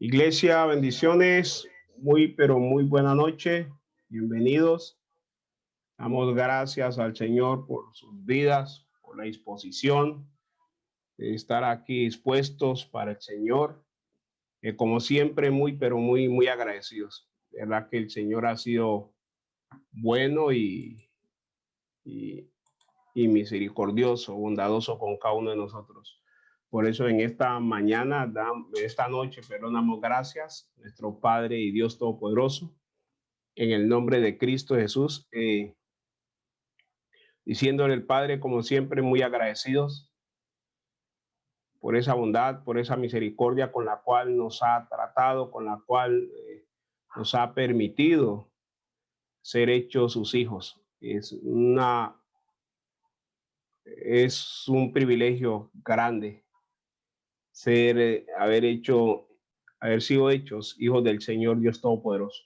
Iglesia, bendiciones, pero muy buena noche, bienvenidos. Damos gracias al Señor por sus vidas, por la disposición de estar aquí dispuestos para el Señor. Como siempre, muy agradecidos. De verdad que el Señor ha sido bueno y, y misericordioso, bondadoso con cada uno de nosotros. Por eso en esta mañana, esta noche, perdón, damos gracias a nuestro Padre y Dios Todopoderoso, en el nombre de Cristo Jesús, diciéndole al Padre, como siempre, muy agradecidos por esa bondad, por esa misericordia con la cual nos ha tratado, con la cual nos ha permitido ser hechos sus hijos. Es un privilegio grande ser, haber sido hechos hijos del Señor Dios Todopoderoso.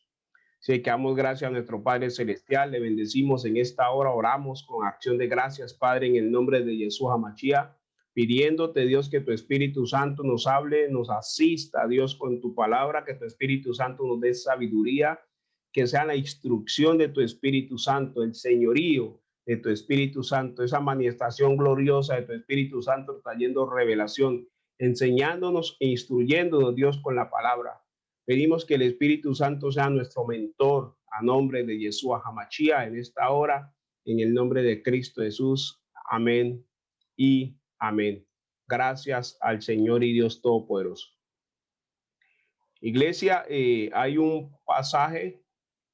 Así que damos gracias a nuestro Padre Celestial, le bendecimos en esta hora, oramos con acción de gracias, Padre, en el nombre de Jesús HaMashiach, pidiéndote, Dios, que tu Espíritu Santo nos hable, nos asista, Dios, con tu palabra, que tu Espíritu Santo nos dé sabiduría, que sea la instrucción de tu Espíritu Santo, el señorío de tu Espíritu Santo, esa manifestación gloriosa de tu Espíritu Santo trayendo revelación, enseñándonos e instruyéndonos, Dios, con la palabra. Pedimos que el Espíritu Santo sea nuestro mentor a nombre de Yeshua HaMashiach en esta hora, en el nombre de Cristo Jesús. Amén y amén. Gracias al Señor y Dios Todopoderoso. Iglesia, hay un pasaje,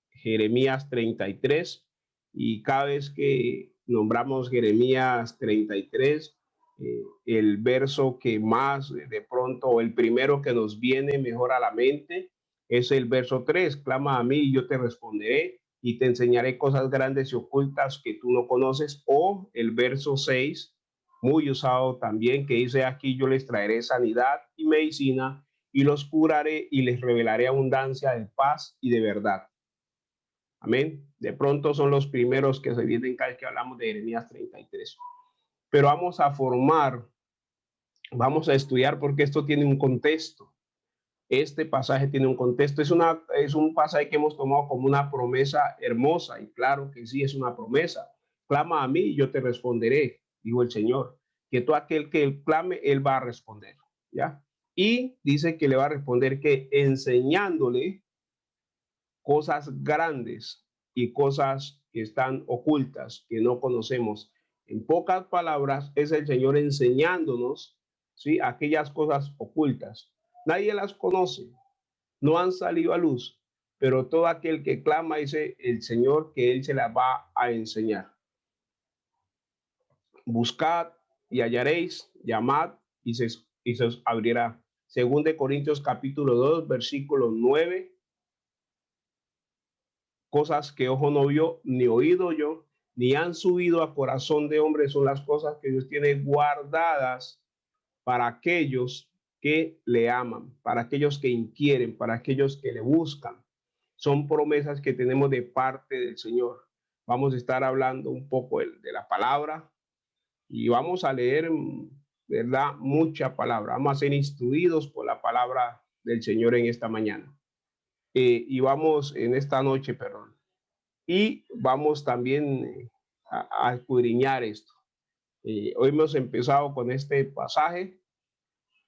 Jeremías 33, y cada vez que nombramos Jeremías 33, el verso que más de pronto, o el primero que nos viene mejor a la mente, es el verso 3. Clama a mí y yo te responderé y te enseñaré cosas grandes y ocultas que tú no conoces. O el verso 6, muy usado también, que dice: aquí yo les traeré sanidad y medicina y los curaré y les revelaré abundancia de paz y de verdad. Amén. De pronto son los primeros que se vienen cada vez que hablamos de Jeremías 33. Pero vamos a estudiar porque esto tiene un contexto. Este pasaje tiene un contexto. Es un pasaje que hemos tomado como una promesa hermosa, y claro que sí, es una promesa. Clama a mí y yo te responderé, dijo el Señor, que todo aquel que él clame, él va a responder, ¿ya? Y dice que le va a responder que enseñándole cosas grandes y cosas que están ocultas, que no conocemos. En pocas palabras, es el Señor enseñándonos, ¿sí?, aquellas cosas ocultas. Nadie las conoce, no han salido a luz, pero todo aquel que clama, dice el Señor, que Él se las va a enseñar. Buscad y hallaréis, llamad y se os abrirá. Según de Corintios capítulo 2, versículo 9. Cosas que ojo no vio, ni oído yo, ni han subido a corazón de hombre, son las cosas que Dios tiene guardadas para aquellos que le aman, para aquellos que inquieren, para aquellos que le buscan. Son promesas que tenemos de parte del Señor. Vamos a estar hablando un poco de la palabra y vamos a leer, ¿verdad?, mucha palabra. Vamos a ser instruidos por la palabra del Señor en esta mañana. Y vamos en esta noche, perdón. Y vamos también a escudriñar esto. Hoy hemos empezado con este pasaje,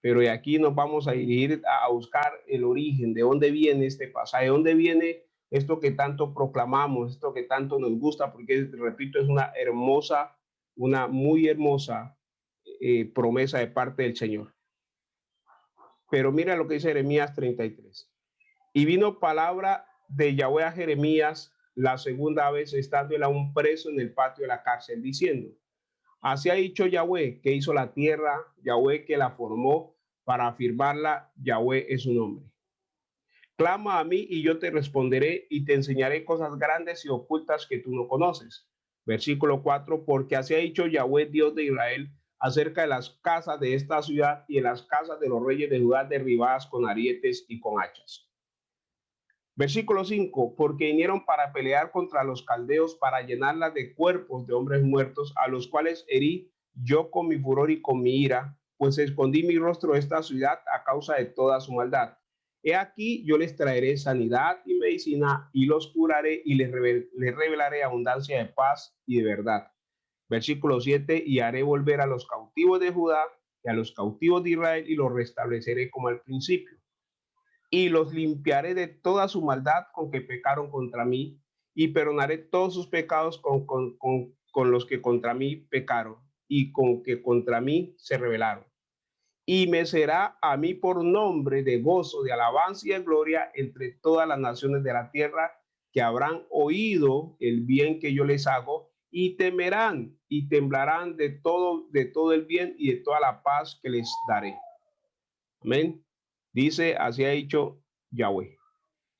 pero de aquí nos vamos a dirigir a buscar el origen, de dónde viene este pasaje, de dónde viene esto que tanto proclamamos, esto que tanto nos gusta, porque, repito, es una muy hermosa promesa de parte del Señor. Pero mira lo que dice Jeremías 33. Y vino palabra de Yahweh a Jeremías la segunda vez, estando él aún preso en el patio de la cárcel, diciendo: así ha dicho Yahweh, que hizo la tierra, Yahweh que la formó, para afirmarla, Yahweh es su nombre. Clama a mí y yo te responderé y te enseñaré cosas grandes y ocultas que tú no conoces. Versículo 4, porque así ha dicho Yahweh, Dios de Israel, acerca de las casas de esta ciudad y de las casas de los reyes de Judá derribadas con arietes y con hachas. Versículo 5, porque vinieron para pelear contra los caldeos, para llenarlas de cuerpos de hombres muertos, a los cuales herí yo con mi furor y con mi ira, pues escondí mi rostro de esta ciudad a causa de toda su maldad. He aquí, yo les traeré sanidad y medicina y los curaré y les revelaré abundancia de paz y de verdad. Versículo 7, y haré volver a los cautivos de Judá y a los cautivos de Israel y los restableceré como al principio. Y los limpiaré de toda su maldad con que pecaron contra mí y perdonaré todos sus pecados con los que contra mí pecaron y con que contra mí se rebelaron. Y me será a mí por nombre de gozo, de alabanza y de gloria entre todas las naciones de la tierra, que habrán oído el bien que yo les hago y temerán y temblarán de todo el bien y de toda la paz que les daré. Amén. Dice, así ha dicho Yahweh.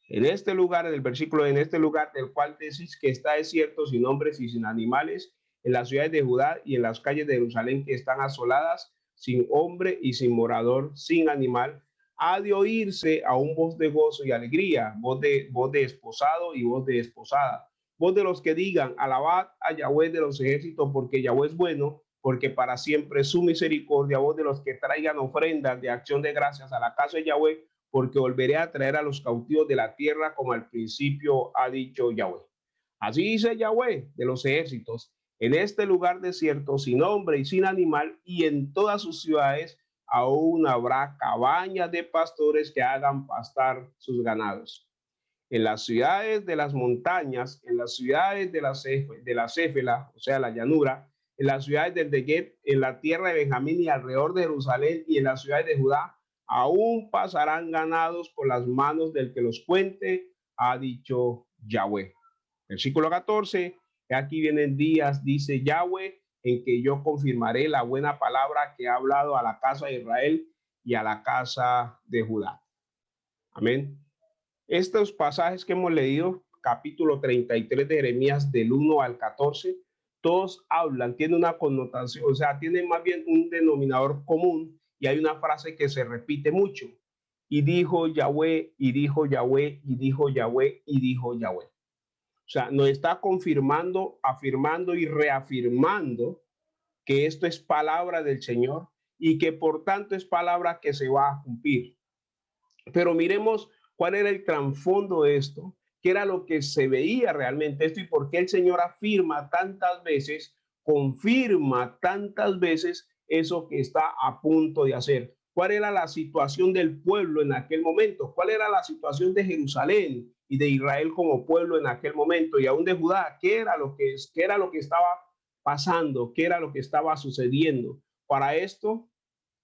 En este lugar, en el versículo, en este lugar del cual decís que está desierto, sin hombres y sin animales, en las ciudades de Judá y en las calles de Jerusalén que están asoladas, sin hombre y sin morador, sin animal, ha de oírse a un voz de gozo y alegría, voz de esposado y voz de desposada, voz de los que digan, alabad a Yahweh de los ejércitos, porque Yahweh es bueno, porque para siempre es su misericordia, voz de los que traigan ofrendas de acción de gracias a la casa de Yahweh, porque volveré a traer a los cautivos de la tierra como al principio ha dicho Yahweh. Así dice Yahweh de los ejércitos, en este lugar desierto, sin hombre y sin animal, y en todas sus ciudades aún habrá cabañas de pastores que hagan pastar sus ganados. En las ciudades de las montañas, en las ciudades de la Céfela, o sea, la llanura, en las ciudades del Negev, en la tierra de Benjamín y alrededor de Jerusalén y en las ciudades de Judá, aún pasarán ganados por las manos del que los cuente, ha dicho Yahweh. Versículo 14, aquí vienen días, dice Yahweh, en que yo confirmaré la buena palabra que ha hablado a la casa de Israel y a la casa de Judá. Amén. Estos pasajes que hemos leído, capítulo 33 de Jeremías del 1 al 14, todos hablan, tienen una connotación, o sea, tienen más bien un denominador común y hay una frase que se repite mucho. Y dijo Yahweh, y dijo Yahweh, y dijo Yahweh, y dijo Yahweh. O sea, nos está confirmando, afirmando y reafirmando que esto es palabra del Señor y que por tanto es palabra que se va a cumplir. Pero miremos cuál era el trasfondo de esto, qué era lo que se veía realmente esto y por qué el Señor afirma tantas veces, confirma tantas veces eso que está a punto de hacer. ¿Cuál era la situación del pueblo en aquel momento? ¿Cuál era la situación de Jerusalén y de Israel como pueblo en aquel momento y aún de Judá? ¿Qué era lo que estaba pasando? ¿Qué era lo que estaba sucediendo? Para esto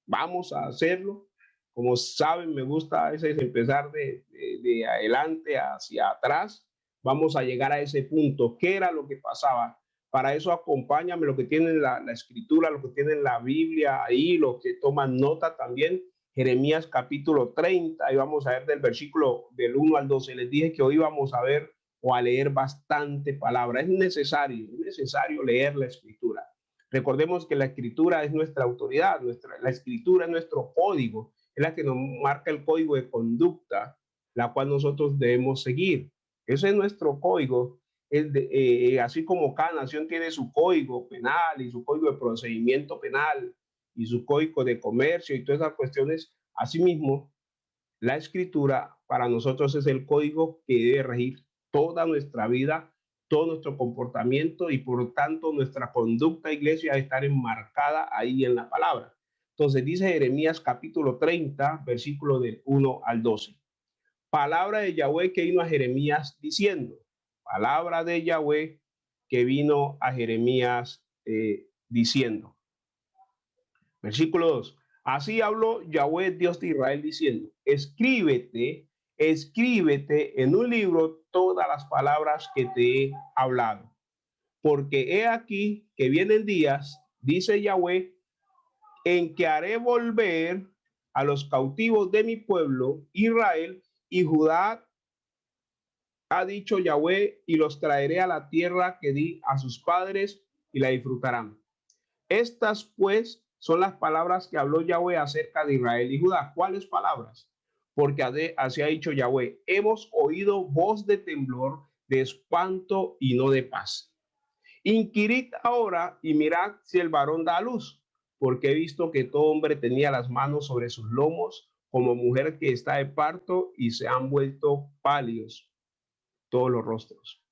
vamos a hacerlo. Como saben, me gusta a veces empezar de adelante hacia atrás. Vamos a llegar a ese punto. ¿Qué era lo que pasaba? Para eso acompáñame lo que tienen la escritura, lo que tienen la Biblia ahí, los que toman nota también. Jeremías capítulo 30, y vamos a ver del versículo del 1 al 12. Les dije que hoy vamos a ver o a leer bastante palabra. Es necesario leer la escritura. Recordemos que la escritura es nuestra autoridad, la escritura es nuestro código, es la que nos marca el código de conducta, la cual nosotros debemos seguir. Ese es nuestro código, así como cada nación tiene su código penal y su código de procedimiento penal y su código de comercio y todas esas cuestiones, asimismo, la escritura para nosotros es el código que debe regir toda nuestra vida, todo nuestro comportamiento y por tanto nuestra conducta, iglesia, debe estar enmarcada ahí en la palabra. Entonces dice Jeremías capítulo 30, versículo del 1 al 12. Palabra de Yahweh que vino a Jeremías diciendo, palabra de Yahweh que vino a Jeremías diciendo. Versículo 2. Así habló Yahweh, Dios de Israel, diciendo, escríbete en un libro todas las palabras que te he hablado. Porque he aquí que vienen días, dice Yahweh, en que haré volver a los cautivos de mi pueblo, Israel y Judá, ha dicho Yahweh, y los traeré a la tierra que di a sus padres y la disfrutarán. Estas pues son las palabras que habló Yahweh acerca de Israel y Judá. ¿Cuáles palabras? Porque así ha dicho Yahweh, hemos oído voz de temblor, de espanto y no de paz. Inquirid ahora y mirad si el varón da a luz, porque he visto que todo hombre tenía las manos sobre sus lomos, como mujer que está de parto y se han vuelto pálidos todos los rostros.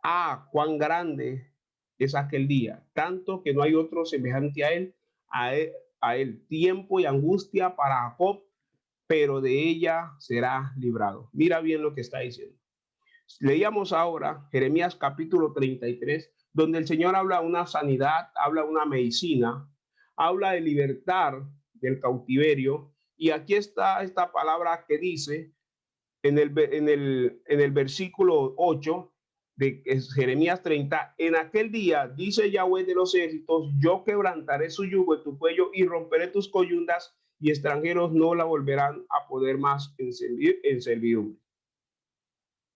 Ah, cuán grande es aquel día, tanto que no hay otro semejante a él, a él tiempo y angustia para Jacob, pero de ella será librado. Mira bien lo que está diciendo. Leíamos ahora Jeremías capítulo 33, donde el Señor habla de una sanidad, habla de una medicina, habla de libertar del cautiverio. Y aquí está esta palabra que dice en el versículo 8 de Jeremías 30, en aquel día, dice Yahweh de los ejércitos, yo quebrantaré su yugo en tu cuello y romperé tus coyundas y extranjeros no la volverán a poder más en servidumbre.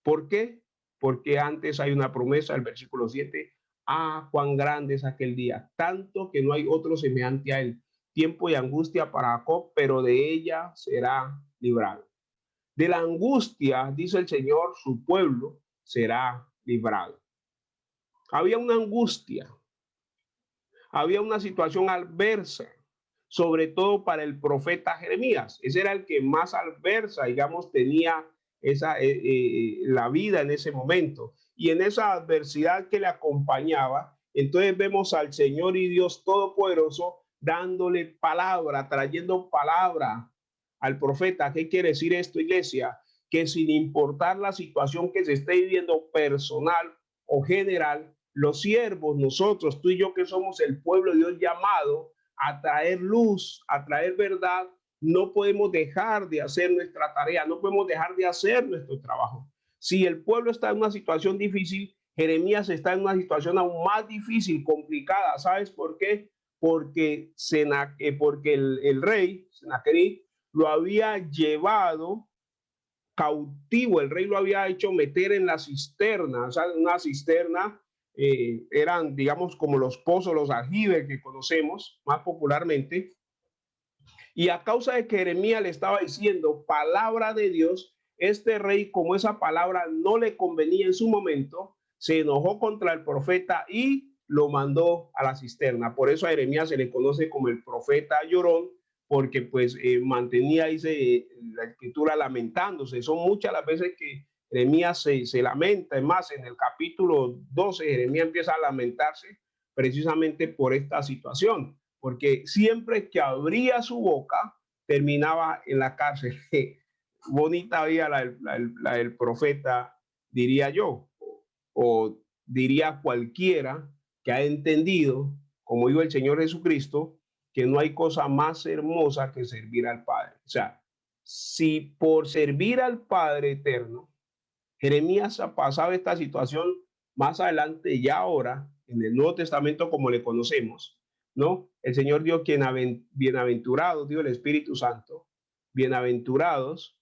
¿Por qué? Porque antes hay una promesa, el versículo 7, ah, cuán grande es aquel día, tanto que no hay otro semejante a él, tiempo y angustia para Jacob, pero de ella será librado. De la angustia, dice el Señor, su pueblo será librado. Había una angustia, había una situación adversa, sobre todo para el profeta Jeremías. Ese era el que más adversa, digamos, tenía la vida en ese momento. Y en esa adversidad que le acompañaba, entonces vemos al Señor y Dios Todopoderoso dándole palabra, trayendo palabra al profeta. ¿Qué quiere decir esto, iglesia? Que sin importar la situación que se esté viviendo personal o general, los siervos, nosotros, tú y yo que somos el pueblo de Dios llamado a traer luz, a traer verdad, no podemos dejar de hacer nuestra tarea, no podemos dejar de hacer nuestro trabajo. Si el pueblo está en una situación difícil, Jeremías está en una situación aún más difícil, complicada. ¿Sabes por qué? Porque el rey, Sennacherib, lo había llevado cautivo, el rey lo había hecho meter en la cisterna, o sea, una cisterna eran, digamos, como los pozos, los aljibes que conocemos más popularmente. Y a causa de que Jeremías le estaba diciendo palabra de Dios, este rey, como esa palabra no le convenía en su momento, se enojó contra el profeta y lo mandó a la cisterna. Por eso a Jeremías se le conoce como el profeta llorón, porque pues mantenía, dice la escritura, lamentándose. Son muchas las veces que Jeremías se lamenta. Es más, en el capítulo 12, Jeremías empieza a lamentarse precisamente por esta situación, porque siempre que abría su boca, terminaba en la cárcel. Bonita vida la del profeta, diría yo, o diría cualquiera que ha entendido, como dijo el Señor Jesucristo, que no hay cosa más hermosa que servir al Padre. O sea, si por servir al Padre eterno, Jeremías ha pasado esta situación más adelante, ya ahora, en el Nuevo Testamento como le conocemos, ¿no? El Señor dio bienaventurados, dio el Espíritu Santo, bienaventurados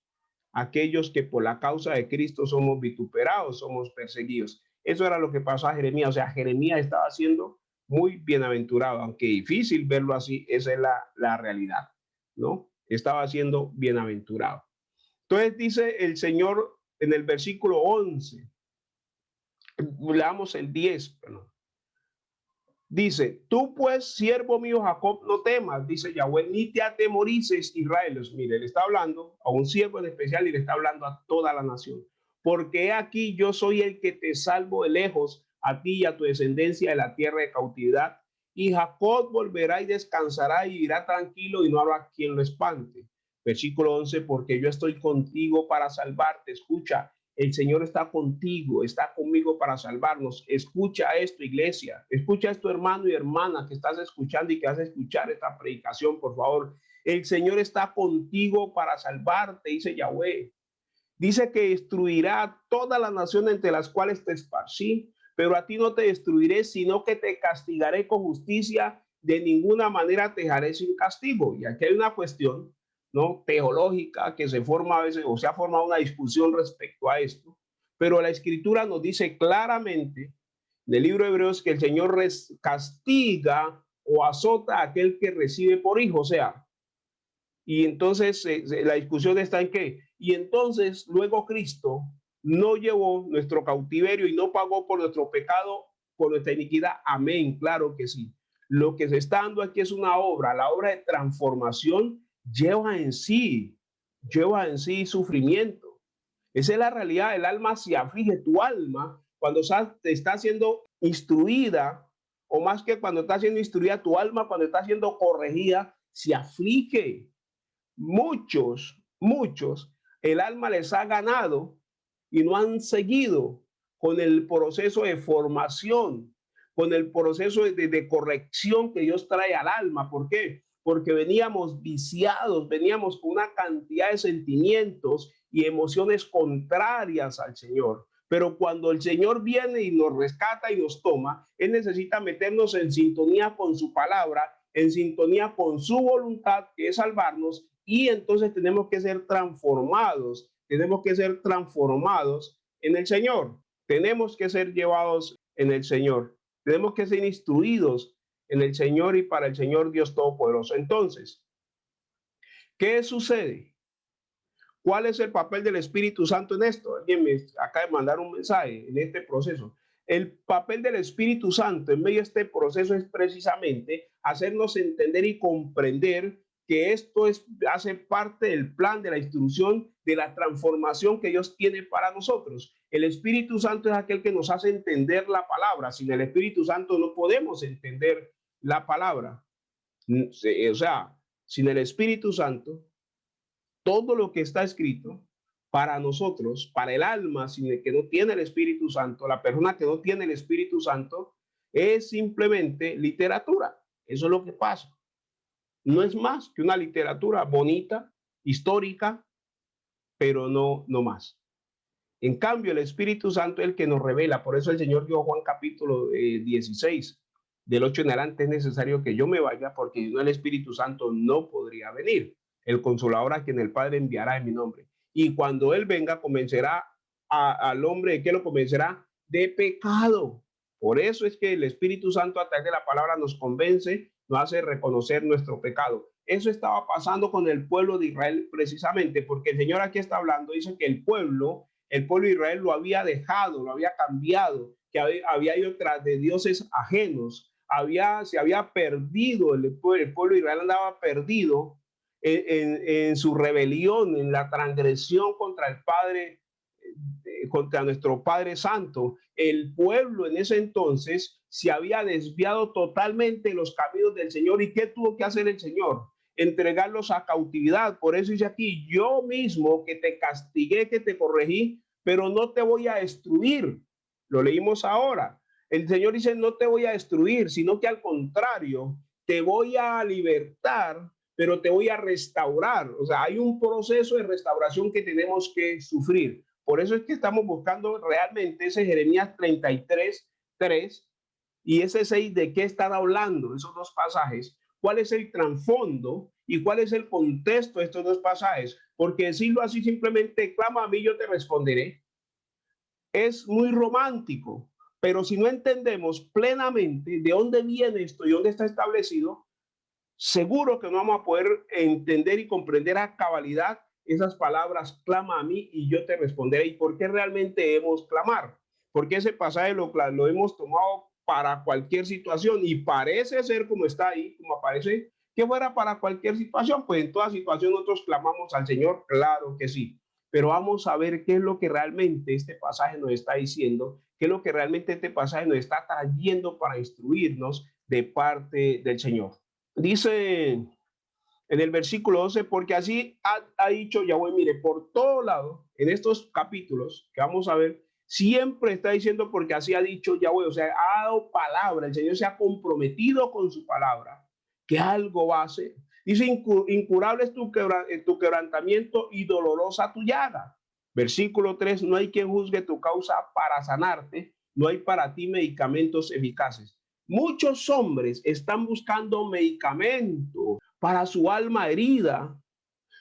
aquellos que por la causa de Cristo somos vituperados, somos perseguidos. Eso era lo que pasó a Jeremías. O sea, Jeremías estaba siendo muy bienaventurado, aunque difícil verlo así, esa es la realidad, ¿no? Estaba siendo bienaventurado. Entonces dice el Señor en el versículo 11, leamos el 10, perdón. Dice, tú pues, siervo mío Jacob, no temas, dice Yahweh, ni te atemorices, Israel. Mire, le está hablando a un siervo en especial y le está hablando a toda la nación. Porque aquí yo soy el que te salvo de lejos, a ti y a tu descendencia de la tierra de cautividad. Y Jacob volverá y descansará y irá tranquilo y no habrá quien lo espante. Versículo 11, porque yo estoy contigo para salvarte. Escucha, el Señor está contigo, está conmigo para salvarnos. Escucha esto, iglesia. Escucha esto, hermano y hermana, que estás escuchando y que vas a escuchar esta predicación, por favor. El Señor está contigo para salvarte, dice Yahweh. Dice que destruirá todas las naciones entre las cuales te esparcí, pero a ti no te destruiré, sino que te castigaré con justicia. De ninguna manera te dejaré sin castigo. Y aquí hay una cuestión, ¿no?, teológica que se forma a veces, o se ha formado una discusión respecto a esto, pero la escritura nos dice claramente en el libro de Hebreos que el Señor castiga o azota a aquel que recibe por hijo. O sea, y entonces la discusión está en qué. Y entonces luego Cristo no llevó nuestro cautiverio y no pagó por nuestro pecado, por nuestra iniquidad. Amén, claro que sí. Lo que se está dando aquí es una obra, la obra de transformación lleva en sí sufrimiento. Esa es la realidad. El alma se aflige. Tu alma, cuando te está siendo instruida, o más que cuando está siendo instruida, tu alma cuando está siendo corregida, se aflige. Muchos, el alma les ha ganado y no han seguido con el proceso de formación, con el proceso de corrección que Dios trae al alma. ¿Por qué? Porque veníamos viciados, veníamos con una cantidad de sentimientos y emociones contrarias al Señor. Pero cuando el Señor viene y nos rescata y nos toma, Él necesita meternos en sintonía con su palabra, en sintonía con su voluntad, que es salvarnos, y entonces tenemos que ser transformados en el Señor. Tenemos que ser llevados en el Señor. Tenemos que ser instruidos en el Señor y para el Señor Dios Todopoderoso. Entonces, ¿qué sucede? ¿Cuál es el papel del Espíritu Santo en esto? Alguien me acaba de mandar un mensaje en este proceso. El papel del Espíritu Santo en medio de este proceso es precisamente hacernos entender y comprender que esto hace parte del plan de la instrucción, de la transformación que Dios tiene para nosotros. El Espíritu Santo es aquel que nos hace entender la palabra. Sin el Espíritu Santo no podemos entender la palabra. O sea, sin el Espíritu Santo, todo lo que está escrito para nosotros, para el alma, sin el que no tiene el Espíritu Santo, la persona que no tiene el Espíritu Santo, es simplemente literatura. Eso es lo que pasa. No es más que una literatura bonita, histórica, pero no más. En cambio, el Espíritu Santo es el que nos revela. Por eso el Señor dio Juan capítulo 16, del 8 en adelante, es necesario que yo me vaya, porque si no el Espíritu Santo no podría venir. El Consolador a quien el Padre enviará en mi nombre. Y cuando Él venga, convencerá al hombre de que lo convencerá de pecado. Por eso es que el Espíritu Santo a través de la palabra nos convence, nos hace reconocer nuestro pecado. Eso estaba pasando con el pueblo de Israel precisamente, porque el Señor aquí está hablando, dice que el pueblo de Israel lo había dejado, lo había cambiado, que había ido tras de dioses ajenos, se había perdido, el pueblo de Israel andaba perdido en su rebelión, en la transgresión contra el Padre, contra nuestro Padre Santo. El pueblo en ese entonces se había desviado totalmente de los caminos del Señor. ¿Y qué tuvo que hacer el Señor? Entregarlos a cautividad. Por eso dice aquí, yo mismo que te castigué, que te corregí, pero no te voy a destruir. Lo leímos ahora. El Señor dice, no te voy a destruir, sino que al contrario, te voy a libertar, pero te voy a restaurar. O sea, hay un proceso de restauración que tenemos que sufrir. Por eso es que estamos buscando realmente ese Jeremías 33:3 y ese 6, ¿de qué están hablando esos dos pasajes? ¿Cuál es el trasfondo y cuál es el contexto de estos dos pasajes? Porque decirlo así simplemente, clama a mí, yo te responderé, es muy romántico, pero si no entendemos plenamente de dónde viene esto y dónde está establecido, seguro que no vamos a poder entender y comprender a cabalidad esas palabras, clama a mí y yo te responderé. ¿Y por qué realmente debemos clamar? Porque ese pasaje lo hemos tomado para cualquier situación y parece ser como está ahí, como aparece, que fuera para cualquier situación. Pues en toda situación nosotros clamamos al Señor, claro que sí. Pero vamos a ver qué es lo que realmente este pasaje nos está diciendo, qué es lo que realmente este pasaje nos está trayendo para instruirnos de parte del Señor. Dice en el versículo 12, porque así ha dicho Yahweh, mire, por todo lado, en estos capítulos que vamos a ver, siempre está diciendo porque así ha dicho Yahweh, o sea, ha dado palabra, el Señor se ha comprometido con su palabra, que algo va a hacer. Dice, incurable es tu quebrantamiento y dolorosa tu llaga. Versículo 3, no hay quien juzgue tu causa para sanarte, no hay para ti medicamentos eficaces. Muchos hombres están buscando medicamentos para su alma herida,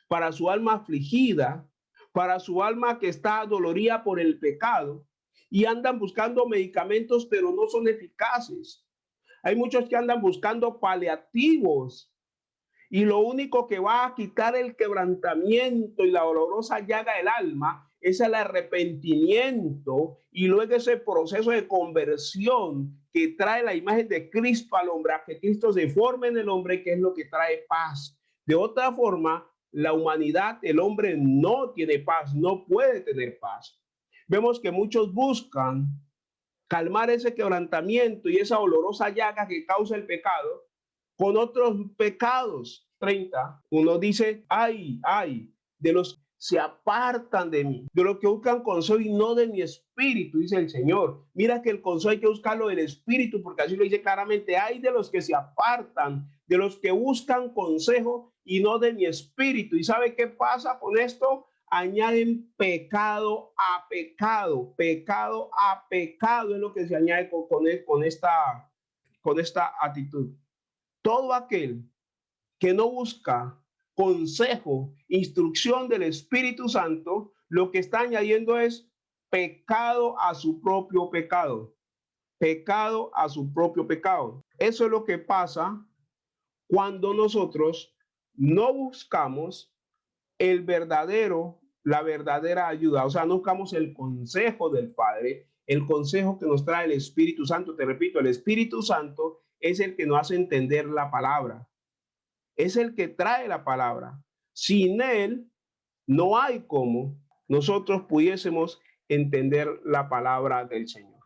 para su alma afligida, para su alma que está dolorida por el pecado y andan buscando medicamentos, pero no son eficaces. Hay muchos que andan buscando paliativos y lo único que va a quitar el quebrantamiento y la dolorosa llaga del alma es el arrepentimiento y luego ese proceso de conversión que trae la imagen de Cristo al hombre, a que Cristo se forme en el hombre, que es lo que trae paz. De otra forma, la humanidad, el hombre no tiene paz, no puede tener paz. Vemos que muchos buscan calmar ese quebrantamiento y esa olorosa llaga que causa el pecado con otros pecados. 30. Uno dice, ay, de los que se apartan de mí, de los que buscan consejo y no de mi espíritu, dice el Señor. Mira que el consejo hay que buscarlo del espíritu, porque así lo dice claramente, hay de los que se apartan, de los que buscan consejo y no de mi espíritu. ¿Y sabe qué pasa con esto? Añaden pecado a pecado, pecado a pecado es lo que se añade con esta actitud. Todo aquel que no busca consejo, instrucción del Espíritu Santo, lo que está añadiendo es pecado a su propio pecado, pecado a su propio pecado. Eso es lo que pasa cuando nosotros no buscamos la verdadera ayuda, o sea, no buscamos el consejo del Padre, el consejo que nos trae el Espíritu Santo. Te repito, el Espíritu Santo es el que nos hace entender la palabra, es el que trae la palabra. Sin él, no hay como nosotros pudiésemos entender la palabra del Señor.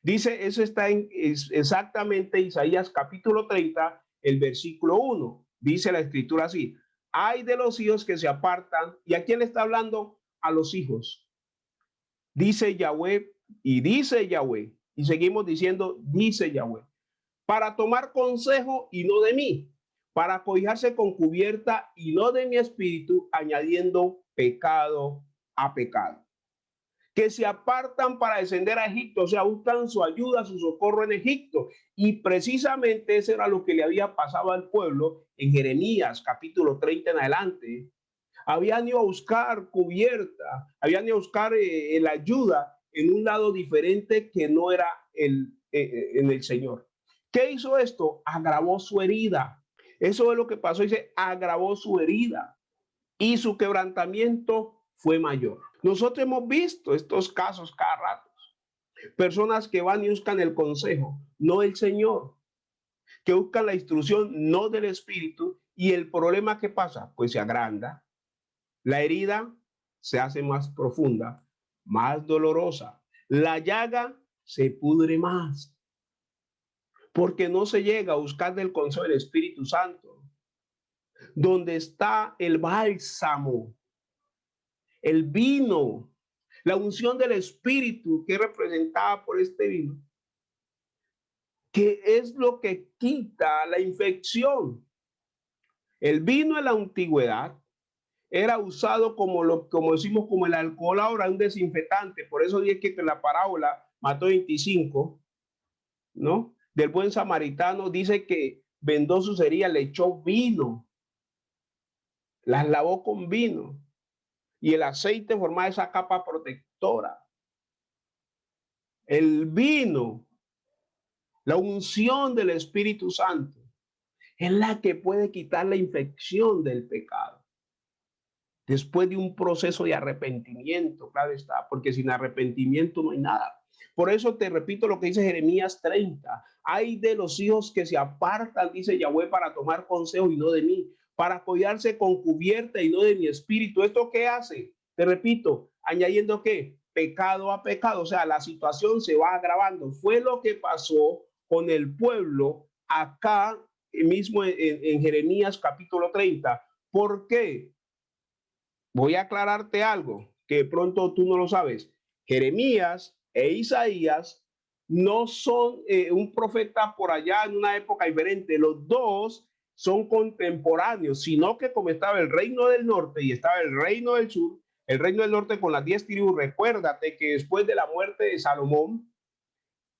Dice, eso está en exactamente Isaías capítulo 30, el versículo 1. Dice la escritura así: hay de los hijos que se apartan. ¿Y a quién le está hablando? A los hijos. Dice Yahweh, y seguimos diciendo, dice Yahweh, para tomar consejo y no de mí, para cobijarse con cubierta y no de mi espíritu, añadiendo pecado a pecado. Que se apartan para descender a Egipto, o sea, buscan su ayuda, su socorro en Egipto. Y precisamente eso era lo que le había pasado al pueblo en Jeremías capítulo 30 en adelante. Habían ido a buscar cubierta, habían ido a buscar la ayuda en un lado diferente que no era en el Señor. ¿Qué hizo esto? Agravó su herida. Eso es lo que pasó, dice, agravó su herida y su quebrantamiento fue mayor. Nosotros hemos visto estos casos cada rato. Personas que van y buscan el consejo, no el Señor, que buscan la instrucción, no del Espíritu, y el problema que pasa, pues se agranda. La herida se hace más profunda, más dolorosa. La llaga se pudre más, porque no se llega a buscar del consejo del Espíritu Santo, donde está el bálsamo, el vino, la unción del Espíritu que es representada por este vino, que es lo que quita la infección. El vino en la antigüedad era usado como decimos, como el alcohol ahora, un desinfectante. Por eso dije que en la parábola Mateo 25, ¿no? Del buen samaritano dice que vendó sus heridas, le echó vino, las lavó con vino y el aceite formaba esa capa protectora. El vino, la unción del Espíritu Santo, es la que puede quitar la infección del pecado. Después de un proceso de arrepentimiento, claro está, porque sin arrepentimiento no hay nada. Por eso te repito lo que dice Jeremías 30. Hay de los hijos que se apartan, dice Yahweh, para tomar consejo y no de mí, para apoyarse con cubierta y no de mi espíritu. ¿Esto qué hace? Te repito, añadiendo que pecado a pecado, o sea, la situación se va agravando. Fue lo que pasó con el pueblo acá mismo en Jeremías capítulo 30. ¿Por qué? Voy a aclararte algo que de pronto tú no lo sabes. Jeremías e Isaías no son un profeta por allá en una época diferente. Los dos son contemporáneos, sino que como estaba el reino del norte y estaba el reino del sur, el reino del norte con las 10 tribus, recuérdate que después de la muerte de Salomón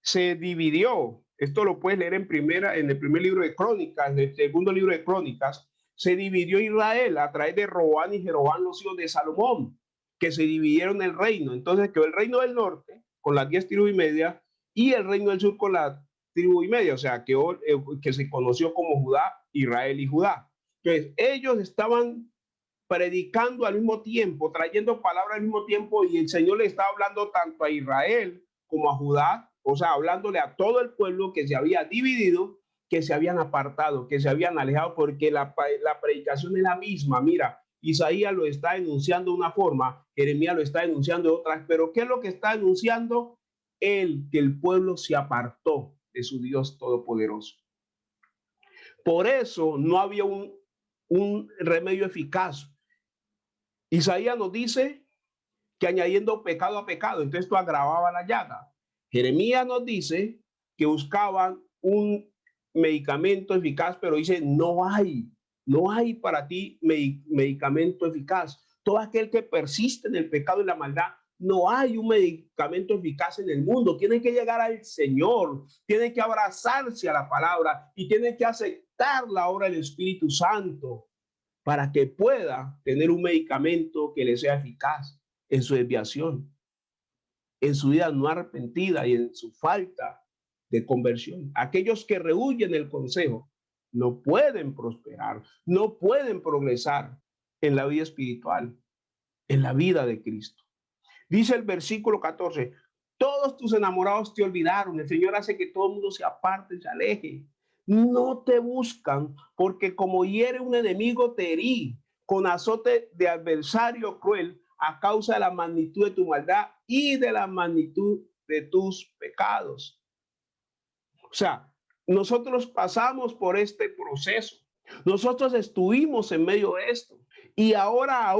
se dividió. Esto lo puedes leer en el primer libro de Crónicas, en el segundo libro de Crónicas. Se dividió Israel a través de Roboam y Jeroboam, los hijos de Salomón, que se dividieron el reino. Entonces quedó el reino del norte con las 10 tribus y media y el reino del sur con la tribu y media, o sea, que se conoció como Judá, Israel y Judá. Entonces ellos estaban predicando al mismo tiempo, trayendo palabras al mismo tiempo, y el Señor le estaba hablando tanto a Israel como a Judá, o sea, hablándole a todo el pueblo que se había dividido, que se habían apartado, que se habían alejado, porque la predicación es la misma. Mira, Isaías lo está denunciando de una forma, Jeremías lo está denunciando de otra, pero ¿qué es lo que está denunciando? Que el pueblo se apartó de su Dios todopoderoso. Por eso no había un remedio eficaz. Isaías nos dice que añadiendo pecado a pecado, entonces esto agravaba la llaga. Jeremías nos dice que buscaban un medicamento eficaz, pero dice, no hay para ti medicamento eficaz. Todo aquel que persiste en el pecado y la maldad, no hay un medicamento eficaz en el mundo. Tiene que llegar al Señor, tiene que abrazarse a la palabra y tiene que aceptar la obra del Espíritu Santo para que pueda tener un medicamento que le sea eficaz en su desviación, en su vida no arrepentida y en su falta de conversión. Aquellos que rehuyen el consejo no pueden prosperar, no pueden progresar en la vida espiritual, en la vida de Cristo. Dice el versículo 14, todos tus enamorados te olvidaron, el Señor hace que todo el mundo se aparte, se aleje. No te buscan, porque como hiere un enemigo te herí, con azote de adversario cruel, a causa de la magnitud de tu maldad y de la magnitud de tus pecados. O sea, nosotros pasamos por este proceso. Nosotros estuvimos en medio de esto. Y ahora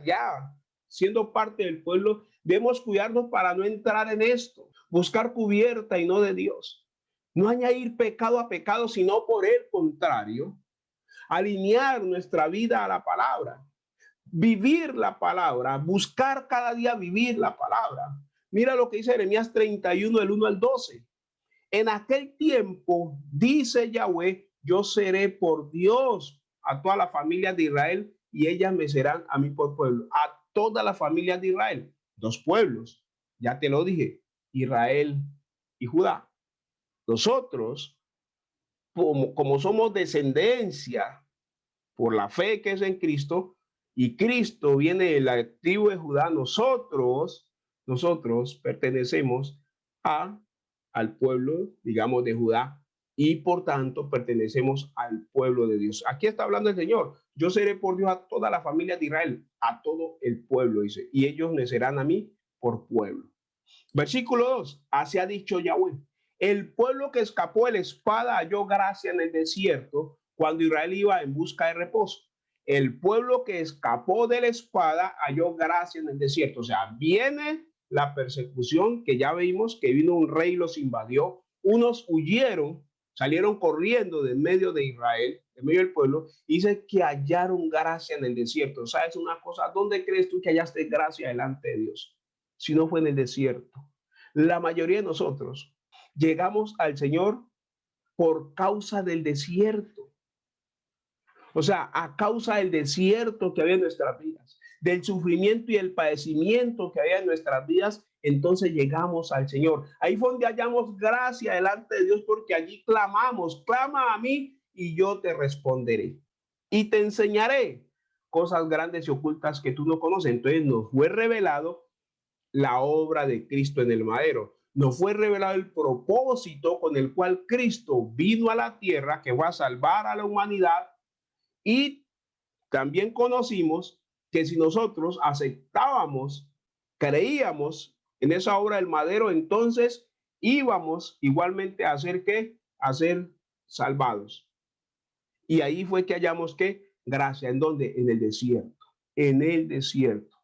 ya, siendo parte del pueblo, debemos cuidarnos para no entrar en esto. Buscar cubierta y no de Dios. No añadir pecado a pecado, sino por el contrario, alinear nuestra vida a la palabra. Vivir la palabra, buscar cada día vivir la palabra. Mira lo que dice Jeremías 31, del 1 al 12. En aquel tiempo, dice Yahweh, yo seré por Dios a todas las familias de Israel y ellas me serán a mí por pueblo. A todas las familias de Israel, dos pueblos, ya te lo dije, Israel y Judá. Nosotros, como somos descendencia por la fe que es en Cristo, y Cristo viene de la tribu de Judá, nosotros pertenecemos al pueblo, digamos, de Judá, y por tanto pertenecemos al pueblo de Dios. Aquí está hablando el Señor, yo seré por Dios a toda la familia de Israel, a todo el pueblo, dice, y ellos me serán a mí por pueblo. Versículo 2, así ha dicho Yahweh, el pueblo que escapó de la espada halló gracia en el desierto cuando Israel iba en busca de reposo. El pueblo que escapó de la espada halló gracia en el desierto. O sea, viene la persecución que ya vimos, que vino un rey y los invadió. Unos huyeron, salieron corriendo de medio de Israel, de medio del pueblo, y dice que hallaron gracia en el desierto. ¿Sabes una cosa? ¿Dónde crees tú que hallaste gracia delante de Dios? Si no fue en el desierto. La mayoría de nosotros llegamos al Señor por causa del desierto. O sea, a causa del desierto que había en nuestras vidas, del sufrimiento y el padecimiento que había en nuestras vidas, entonces llegamos al Señor. Ahí fue donde hallamos gracia delante de Dios, porque allí clamamos, clama a mí y yo te responderé. Y te enseñaré cosas grandes y ocultas que tú no conoces. Entonces nos fue revelado la obra de Cristo en el madero. Nos fue revelado el propósito con el cual Cristo vino a la tierra, que fue a salvar a la humanidad. Y también conocimos que si nosotros aceptábamos, creíamos en esa obra del madero, entonces íbamos igualmente a ser que a ser salvados. Y ahí fue que hallamos que gracia, ¿en dónde? En el desierto, en el desierto.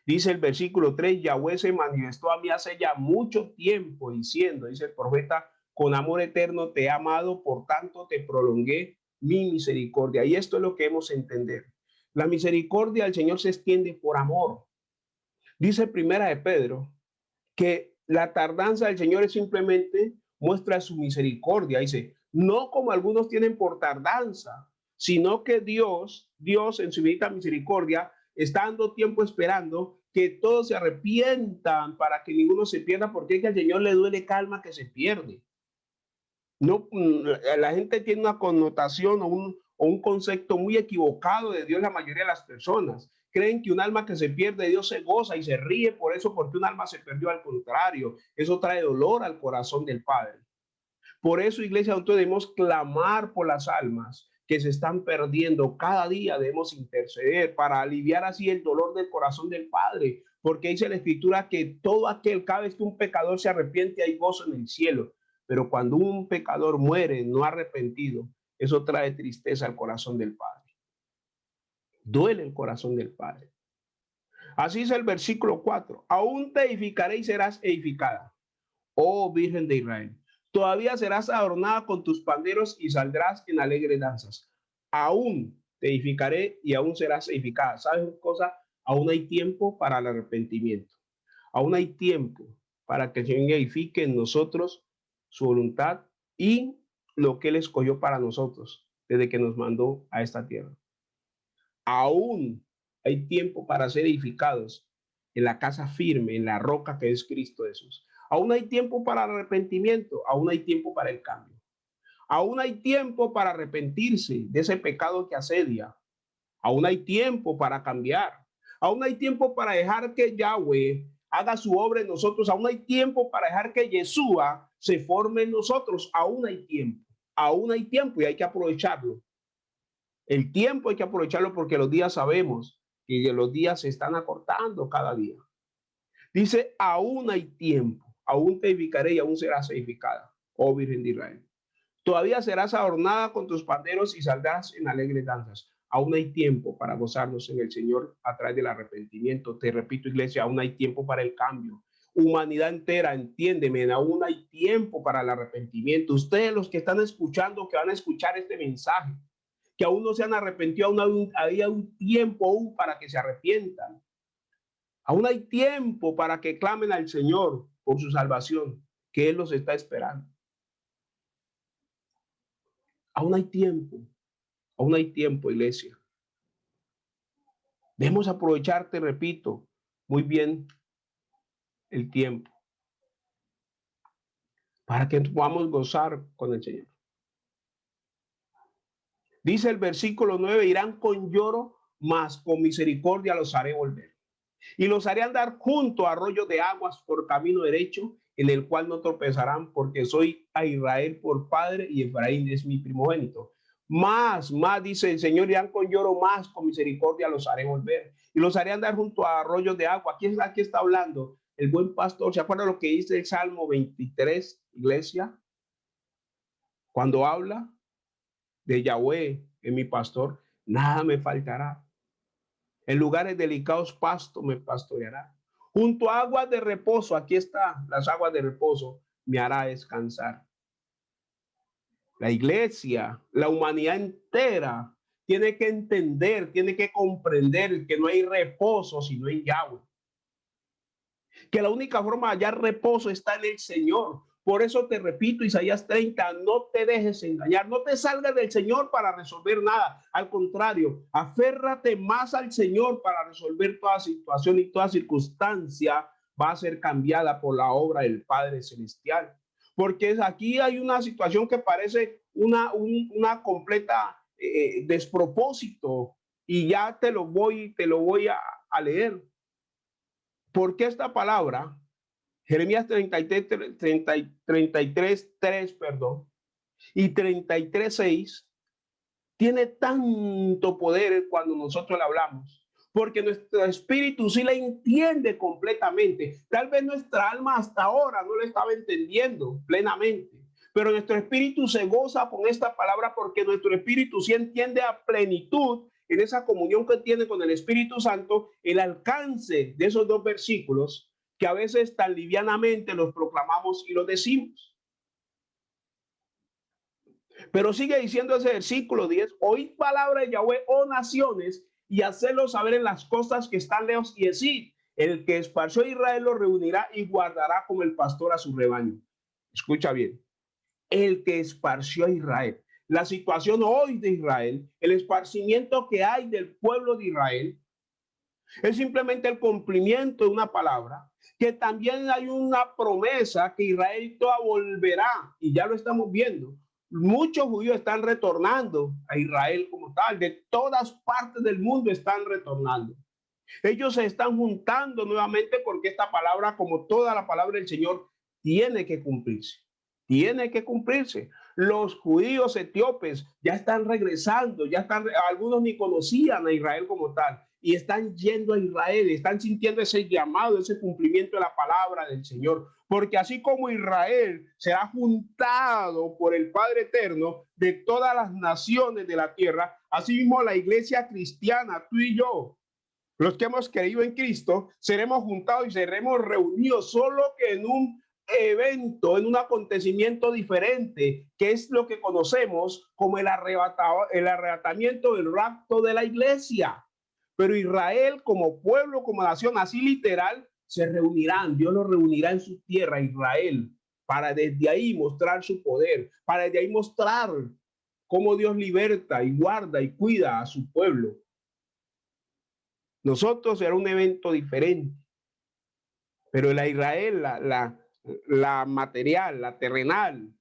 Dice el versículo 3, Yahweh se manifestó a mí hace ya mucho tiempo diciendo, dice el profeta, con amor eterno te he amado, por tanto te prolongué mi misericordia. Y esto es lo que hemos entender. La misericordia del Señor se extiende por amor. Dice primera de Pedro que la tardanza del Señor es simplemente muestra su misericordia. Dice, no como algunos tienen por tardanza, sino que Dios en su infinita misericordia, está dando tiempo esperando que todos se arrepientan para que ninguno se pierda, porque es que al Señor le duele calma que se pierde. No, la gente tiene una connotación o un concepto muy equivocado de Dios, la mayoría de las personas. Creen que un alma que se pierde, Dios se goza y se ríe por eso, porque un alma se perdió. Al contrario, eso trae dolor al corazón del Padre. Por eso, iglesia, nosotros debemos clamar por las almas que se están perdiendo. Cada día debemos interceder para aliviar así el dolor del corazón del Padre, porque dice la Escritura que todo aquel, cada vez que un pecador se arrepiente, hay gozo en el cielo. Pero cuando un pecador muere no arrepentido, eso trae tristeza al corazón del Padre. Duele el corazón del Padre. Así es el versículo 4. Aún te edificaré y serás edificada, oh Virgen de Israel. Todavía serás adornada con tus panderos y saldrás en alegres danzas. Aún te edificaré y aún serás edificada. ¿Sabes una cosa? Aún hay tiempo para el arrepentimiento. Aún hay tiempo para que el Señor edifique en nosotros su voluntad y lo que Él escogió para nosotros desde que nos mandó a esta tierra. Aún hay tiempo para ser edificados en la casa firme, en la roca que es Cristo Jesús. Aún hay tiempo para el arrepentimiento, aún hay tiempo para el cambio. Aún hay tiempo para arrepentirse de ese pecado que asedia. Aún hay tiempo para cambiar. Aún hay tiempo para dejar que Yahweh haga su obra en nosotros. Aún hay tiempo para dejar que Yeshua se forme en nosotros. Aún hay tiempo. Aún hay tiempo y hay que aprovecharlo. El tiempo hay que aprovecharlo porque los días sabemos que los días se están acortando cada día. Dice, aún hay tiempo, aún te edificaré y aún serás edificada, oh Virgen de Israel. Todavía serás adornada con tus panderos y saldrás en alegres danzas. Aún hay tiempo para gozarnos en el Señor a través del arrepentimiento. Te repito, iglesia, aún hay tiempo para el cambio. Humanidad entera, entiéndeme, aún hay tiempo para el arrepentimiento. Ustedes los que están escuchando, que van a escuchar este mensaje, que aún no se han arrepentido, aún hay un tiempo aún para que se arrepientan. Aún hay tiempo para que clamen al Señor por su salvación, que Él los está esperando. Aún hay tiempo, iglesia. Debemos aprovechar, te repito, muy bien el tiempo para que podamos gozar con el Señor. Dice el versículo 9, irán con lloro, mas con misericordia los haré volver. Y los haré andar junto a arroyos de aguas por camino derecho, en el cual no tropezarán, porque soy a Israel por padre y Efraín es mi primogénito. Más, dice el Señor, irán con lloro, más con misericordia los haré volver. Y los haré andar junto a arroyos de agua. Aquí está hablando el buen pastor. ¿Se acuerdan lo que dice el Salmo 23, iglesia? Cuando habla de Yahweh, en mi pastor, nada me faltará. En lugares delicados pasto me pastoreará. Junto a aguas de reposo, aquí está, las aguas de reposo, me hará descansar. La iglesia, la humanidad entera, tiene que entender, tiene que comprender que no hay reposo sino en Yahweh. Que la única forma de hallar reposo está en el Señor. Por eso te repito, Isaías 30, no te dejes engañar, no te salgas del Señor para resolver nada. Al contrario, aférrate más al Señor para resolver toda situación y toda circunstancia va a ser cambiada por la obra del Padre Celestial. Porque aquí hay una situación que parece una completa despropósito y ya te lo voy a leer. Porque esta palabra Jeremías 33, 3, perdón, y 33, 6, tiene tanto poder cuando nosotros le hablamos, porque nuestro espíritu sí la entiende completamente. Tal vez nuestra alma hasta ahora no la estaba entendiendo plenamente, pero nuestro espíritu se goza con esta palabra porque nuestro espíritu sí entiende a plenitud en esa comunión que tiene con el Espíritu Santo el alcance de esos dos versículos que a veces tan livianamente los proclamamos y los decimos. Pero sigue diciendo ese versículo 10, oíd palabra de Yahweh, oh naciones, y hacedlo saber en las costas que están lejos, y decid, el que esparció a Israel lo reunirá y guardará como el pastor a su rebaño. Escucha bien, el que esparció a Israel. La situación hoy de Israel, el esparcimiento que hay del pueblo de Israel, es simplemente el cumplimiento de una palabra, que también hay una promesa que Israel toda volverá, y ya lo estamos viendo. Muchos judíos están retornando a Israel como tal, de todas partes del mundo están retornando. Ellos se están juntando nuevamente porque esta palabra, como toda la palabra del Señor, tiene que cumplirse. Tiene que cumplirse. Los judíos etíopes ya están regresando, algunos ni conocían a Israel como tal, y están yendo a Israel, están sintiendo ese llamado, ese cumplimiento de la palabra del Señor. Porque así como Israel será juntado por el Padre Eterno de todas las naciones de la tierra, así mismo la iglesia cristiana, tú y yo, los que hemos creído en Cristo, seremos juntados y seremos reunidos, solo que en un evento, en un acontecimiento diferente, que es lo que conocemos como el arrebatamiento del rapto de la iglesia. Pero Israel como pueblo, como nación, así literal, se reunirán. Dios los reunirá en su tierra, Israel, para desde ahí mostrar su poder, para desde ahí mostrar cómo Dios liberta y guarda y cuida a su pueblo. Nosotros será un evento diferente, pero la Israel, la material, la terrenal,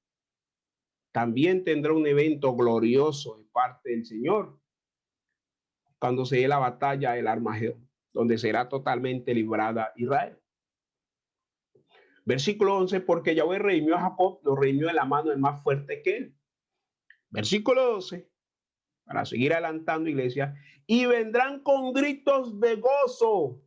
también tendrá un evento glorioso de parte del Señor cuando se dé la batalla del Armagedón, donde será totalmente librada Israel. Versículo 11, porque Yahweh redimió a Jacob, lo redimió de la mano del más fuerte que él. Versículo 12, para seguir adelantando, iglesia, y vendrán con gritos de gozo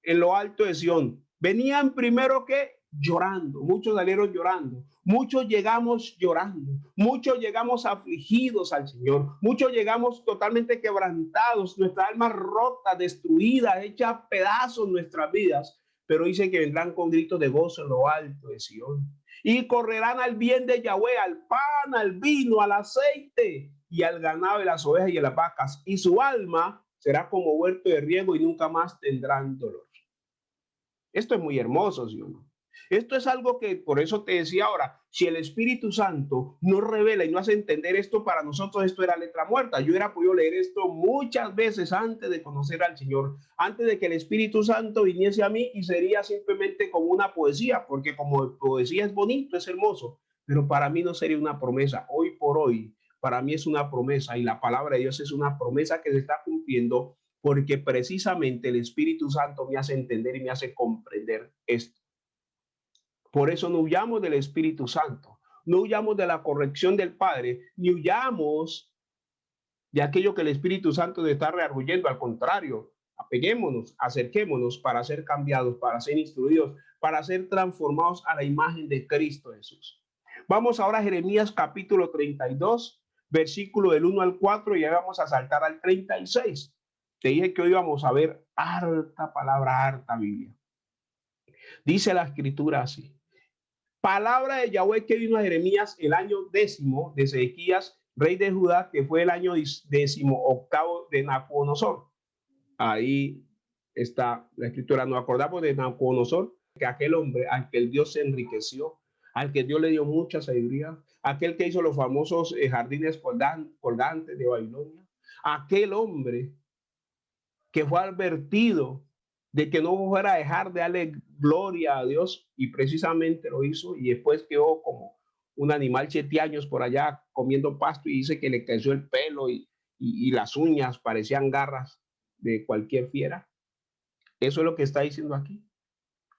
en lo alto de Sión. Venían primero que llorando, muchos salieron llorando, muchos llegamos llorando, muchos llegamos afligidos al Señor, muchos llegamos totalmente quebrantados, nuestra alma rota, destruida, hecha pedazos nuestras vidas, pero dice que vendrán con gritos de gozo en lo alto de Sión. Y correrán al bien de Yahweh, al pan, al vino, al aceite y al ganado de las ovejas y de las vacas, y su alma será como huerto de riego y nunca más tendrán dolor. Esto es muy hermoso, ¿sí o no? Esto es algo que, por eso te decía ahora, si el Espíritu Santo no revela y no hace entender esto, para nosotros esto era letra muerta. Yo hubiera podido leer esto muchas veces antes de conocer al Señor, antes de que el Espíritu Santo viniese a mí, y sería simplemente como una poesía, porque como poesía es bonito, es hermoso, pero para mí no sería una promesa. Hoy por hoy, para mí es una promesa, y la palabra de Dios es una promesa que se está cumpliendo, porque precisamente el Espíritu Santo me hace entender y me hace comprender esto. Por eso no huyamos del Espíritu Santo, no huyamos de la corrección del Padre, ni huyamos de aquello que el Espíritu Santo nos está rearguyendo. Al contrario, apeguémonos, acerquémonos para ser cambiados, para ser instruidos, para ser transformados a la imagen de Cristo Jesús. Vamos ahora a Jeremías capítulo 32, versículo del 1 al 4, y ya vamos a saltar al 36. Te dije que hoy vamos a ver harta palabra, harta Biblia. Dice la escritura así: palabra de Yahweh que vino a Jeremías el año 10 de Sedequías, rey de Judá, que fue el año 18 de Nabucodonosor. Ahí está la escritura. Nos acordamos de Nabucodonosor, que aquel hombre al que el Dios se enriqueció, al que Dios le dio mucha sabiduría, aquel que hizo los famosos jardines colgantes de Babilonia, aquel hombre que fue advertido de que no fuera a dejar de darle gloria a Dios, y precisamente lo hizo, y después quedó como un animal 7 años por allá comiendo pasto, y dice que le creció el pelo y las uñas parecían garras de cualquier fiera. Eso es lo que está diciendo aquí.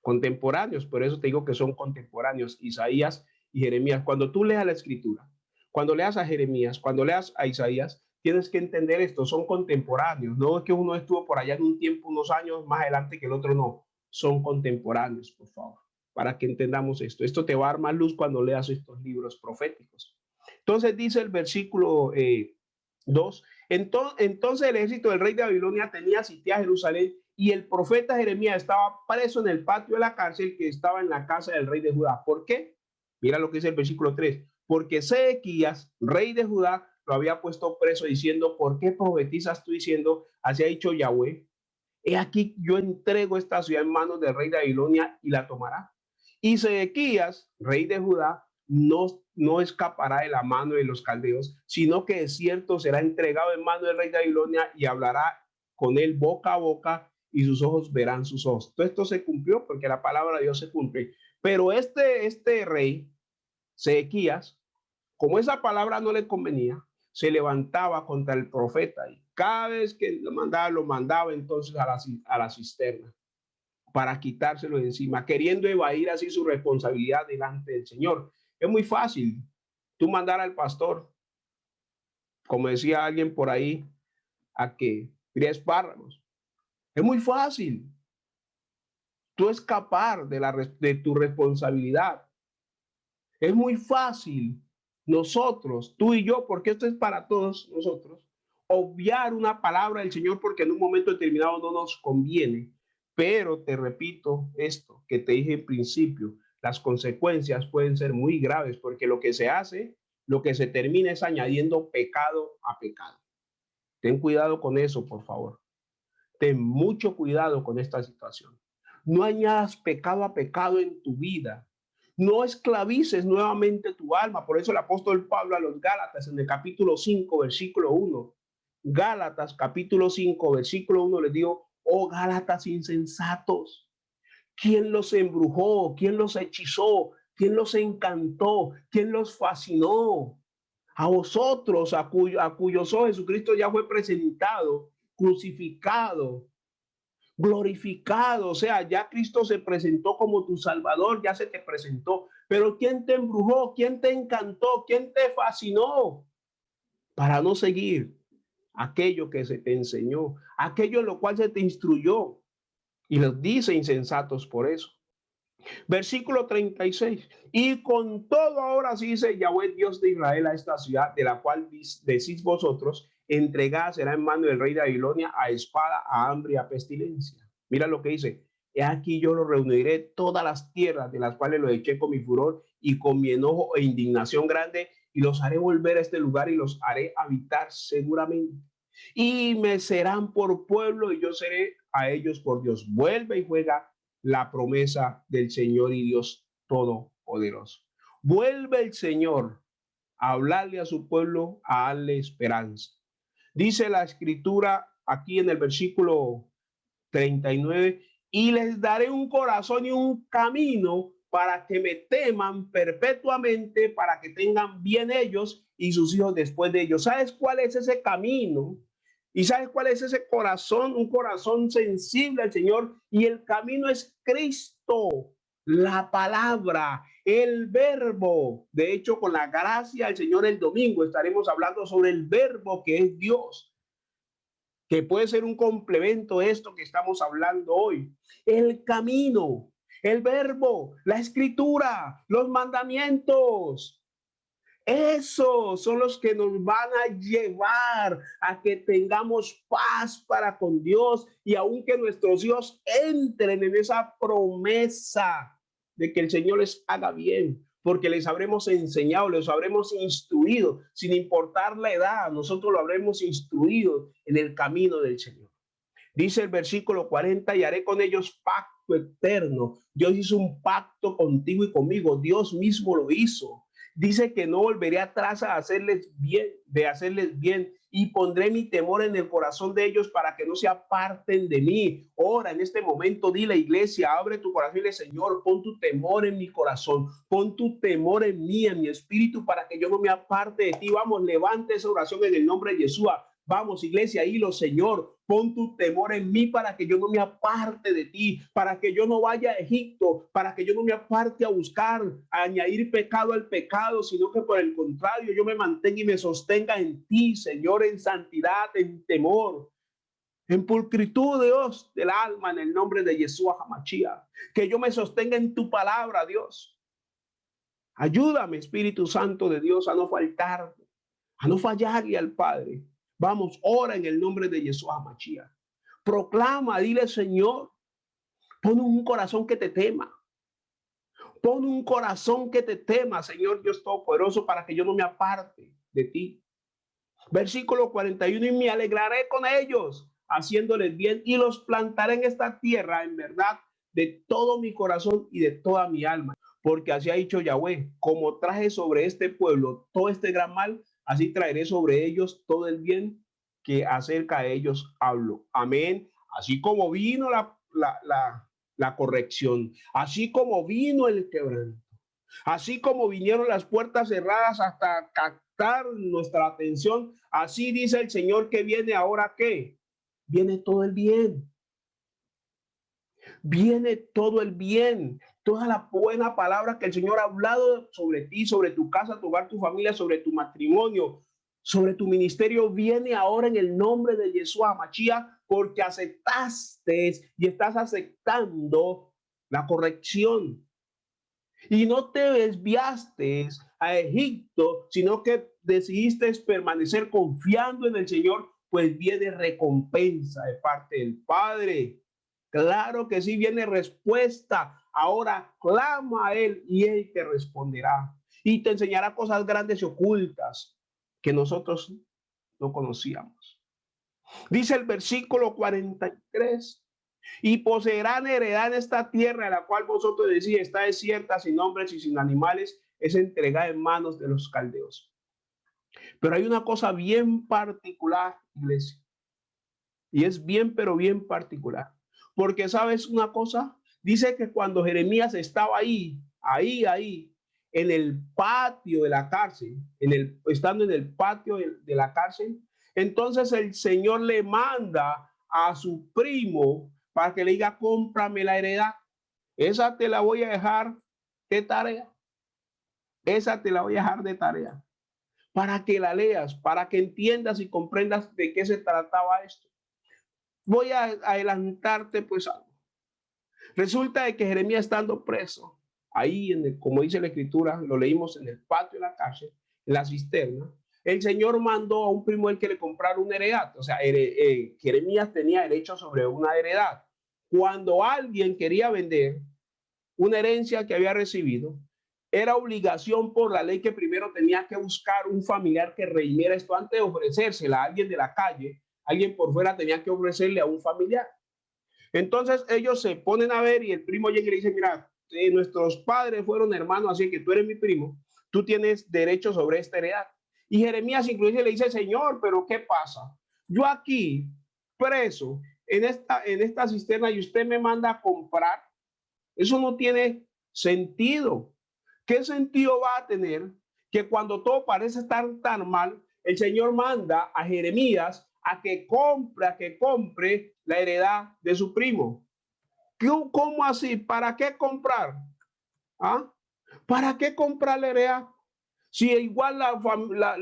Contemporáneos, por eso te digo que son contemporáneos, Isaías y Jeremías. Cuando tú leas la escritura, cuando leas a Jeremías, cuando leas a Isaías, tienes que entender esto, son contemporáneos. No es que uno estuvo por allá en un tiempo, unos años más adelante que el otro, no. Son contemporáneos, por favor, para que entendamos esto. Esto te va a dar más luz cuando leas estos libros proféticos. Entonces dice el versículo 2, entonces el ejército del rey de Babilonia tenía sitiada Jerusalén, y el profeta Jeremías estaba preso en el patio de la cárcel que estaba en la casa del rey de Judá. ¿Por qué? Mira lo que dice el versículo 3. Porque Sedequías, rey de Judá, lo había puesto preso, diciendo: ¿por qué profetizas tú diciendo, así ha dicho Yahweh? He aquí, yo entrego esta ciudad en manos del rey de Babilonia y la tomará. Y Sedequías, rey de Judá, no escapará de la mano de los caldeos, sino que de cierto será entregado en mano del rey de Babilonia, y hablará con él boca a boca, y sus ojos verán sus ojos. Todo esto se cumplió porque la palabra de Dios se cumple. Pero este rey, Sedequías, como esa palabra no le convenía, se levantaba contra el profeta, y cada vez que lo mandaba entonces a la cisterna para quitárselo de encima, queriendo evadir así su responsabilidad delante del Señor. Es muy fácil tú mandar al pastor, como decía alguien por ahí, a que críe espárragos. Es muy fácil tú escapar de tu responsabilidad. Es muy fácil nosotros, tú y yo, porque esto es para todos nosotros, obviar una palabra del Señor porque en un momento determinado no nos conviene. Pero te repito esto que te dije en principio, las consecuencias pueden ser muy graves porque lo que se hace, lo que se termina es añadiendo pecado a pecado. Ten cuidado con eso, por favor. Ten mucho cuidado con esta situación. No añadas pecado a pecado en tu vida. No esclavices nuevamente tu alma. Por eso el apóstol Pablo a los Gálatas en el capítulo 5, versículo 1. Gálatas capítulo 5, versículo 1 les digo, oh Gálatas insensatos, ¿quién los embrujó? ¿Quién los hechizó? ¿Quién los encantó? ¿Quién los fascinó? A vosotros, a cuyos ojos Jesucristo ya fue presentado, crucificado, glorificado. O sea, ya Cristo se presentó como tu Salvador, ya se te presentó. Pero ¿quién te embrujó? ¿Quién te encantó? ¿Quién te fascinó? Para no seguir aquello que se te enseñó, aquello en lo cual se te instruyó. Y los dice insensatos por eso. Versículo 36. Y con todo ahora sí dice Yahweh Dios de Israel a esta ciudad, de la cual decís vosotros, entregada será en mano del rey de Babilonia a espada, a hambre y a pestilencia. Mira lo que dice. He aquí yo lo reuniré todas las tierras de las cuales lo eché con mi furor y con mi enojo e indignación grande, y los haré volver a este lugar y los haré habitar seguramente. Y me serán por pueblo y yo seré a ellos por Dios. Vuelve y juega la promesa del Señor y Dios Todopoderoso. Vuelve el Señor a hablarle a su pueblo, a darle esperanza. Dice la escritura aquí en el versículo 39, y les daré un corazón y un camino para que me teman perpetuamente, para que tengan bien ellos y sus hijos después de ellos. ¿Sabes cuál es ese camino? ¿Y sabes cuál es ese corazón? Un corazón sensible al Señor. Y el camino es Cristo, la palabra, el verbo. De hecho, con la gracia del Señor el domingo estaremos hablando sobre el verbo que es Dios, que puede ser un complemento de esto que estamos hablando hoy. El camino, el verbo, la escritura, los mandamientos. Esos son los que nos van a llevar a que tengamos paz para con Dios y aunque nuestros hijos entren en esa promesa de que el Señor les haga bien, porque les habremos enseñado, les habremos instruido, sin importar la edad, nosotros lo habremos instruido en el camino del Señor. Dice el versículo 40, y haré con ellos pacto eterno. Dios hizo un pacto contigo y conmigo. Dios mismo lo hizo. Dice que no volveré atrás a hacerles bien, de hacerles bien, y pondré mi temor en el corazón de ellos para que no se aparten de mí. Ahora, en este momento, di la iglesia, abre tu corazón y dile, Señor, pon tu temor en mi corazón, pon tu temor en mí, en mi espíritu, para que yo no me aparte de ti. Vamos, levante esa oración en el nombre de Yeshua. Vamos, iglesia, hilo, Señor, pon tu temor en mí para que yo no me aparte de ti, para que yo no vaya a Egipto, para que yo no me aparte a buscar, a añadir pecado al pecado, sino que por el contrario yo me mantenga y me sostenga en ti, Señor, en santidad, en temor, en pulcritud, Dios, del alma, en el nombre de Yeshua HaMashiach. Que yo me sostenga en tu palabra, Dios. Ayúdame, Espíritu Santo de Dios, a no faltar, a no fallarle al Padre. Vamos, ora en el nombre de Yeshua HaMashiach. Proclama, dile, Señor, pon un corazón que te tema. Pon un corazón que te tema, Señor Dios Todopoderoso, para que yo no me aparte de ti. Versículo 41, y me alegraré con ellos, haciéndoles bien, y los plantaré en esta tierra, en verdad, de todo mi corazón y de toda mi alma. Porque así ha dicho Yahweh, como traje sobre este pueblo todo este gran mal, así traeré sobre ellos todo el bien que acerca de ellos hablo. Amén. Así como vino la corrección, así como vino el quebranto, así como vinieron las puertas cerradas hasta captar nuestra atención, así dice el Señor que viene ahora. ¿Qué? Viene todo el bien. Viene todo el bien. Toda la buena palabra que el Señor ha hablado sobre ti, sobre tu casa, tu hogar, tu familia, sobre tu matrimonio, sobre tu ministerio, viene ahora en el nombre de Yeshua Mashiach, porque aceptaste y estás aceptando la corrección. Y no te desviaste a Egipto, sino que decidiste permanecer confiando en el Señor, pues viene recompensa de parte del Padre. Claro que sí, viene respuesta. Ahora clama a Él y Él te responderá y te enseñará cosas grandes y ocultas que nosotros no conocíamos. Dice el versículo 43. Y poseerán heredad en esta tierra, la cual vosotros decís está desierta, sin hombres y sin animales, es entregada en manos de los caldeos. Pero hay una cosa bien particular, iglesia, y es bien, pero bien particular, porque sabes una cosa, dice que cuando Jeremías estaba ahí, en el patio de la cárcel, estando en el patio de la cárcel, entonces el Señor le manda a su primo para que le diga, cómprame la heredad. Esa te la voy a dejar de tarea. Esa te la voy a dejar de tarea. Para que la leas, para que entiendas y comprendas de qué se trataba esto. Voy a adelantarte pues algo. Resulta de que Jeremías estando preso, ahí como dice la escritura, lo leímos en el patio de la cárcel, en la cisterna, el Señor mandó a un primo el que le comprara una heredad. O sea, Jeremías tenía derecho sobre una heredad. Cuando alguien quería vender una herencia que había recibido, era obligación por la ley que primero tenía que buscar un familiar que redimiera esto antes de ofrecérsela a alguien de la calle. Alguien por fuera tenía que ofrecerle a un familiar. Entonces ellos se ponen a ver y el primo llega y le dice, mira, nuestros padres fueron hermanos, así que tú eres mi primo, tú tienes derecho sobre esta heredad. Y Jeremías inclusive le dice, Señor, pero ¿qué pasa? Yo aquí, preso, en esta cisterna y usted me manda a comprar. Eso no tiene sentido. ¿Qué sentido va a tener que cuando todo parece estar tan mal, el Señor manda a Jeremías a que compre la heredad de su primo? ¿Cómo así? ¿Para qué comprar? ¿Ah? ¿Para qué comprar la heredad? Si igual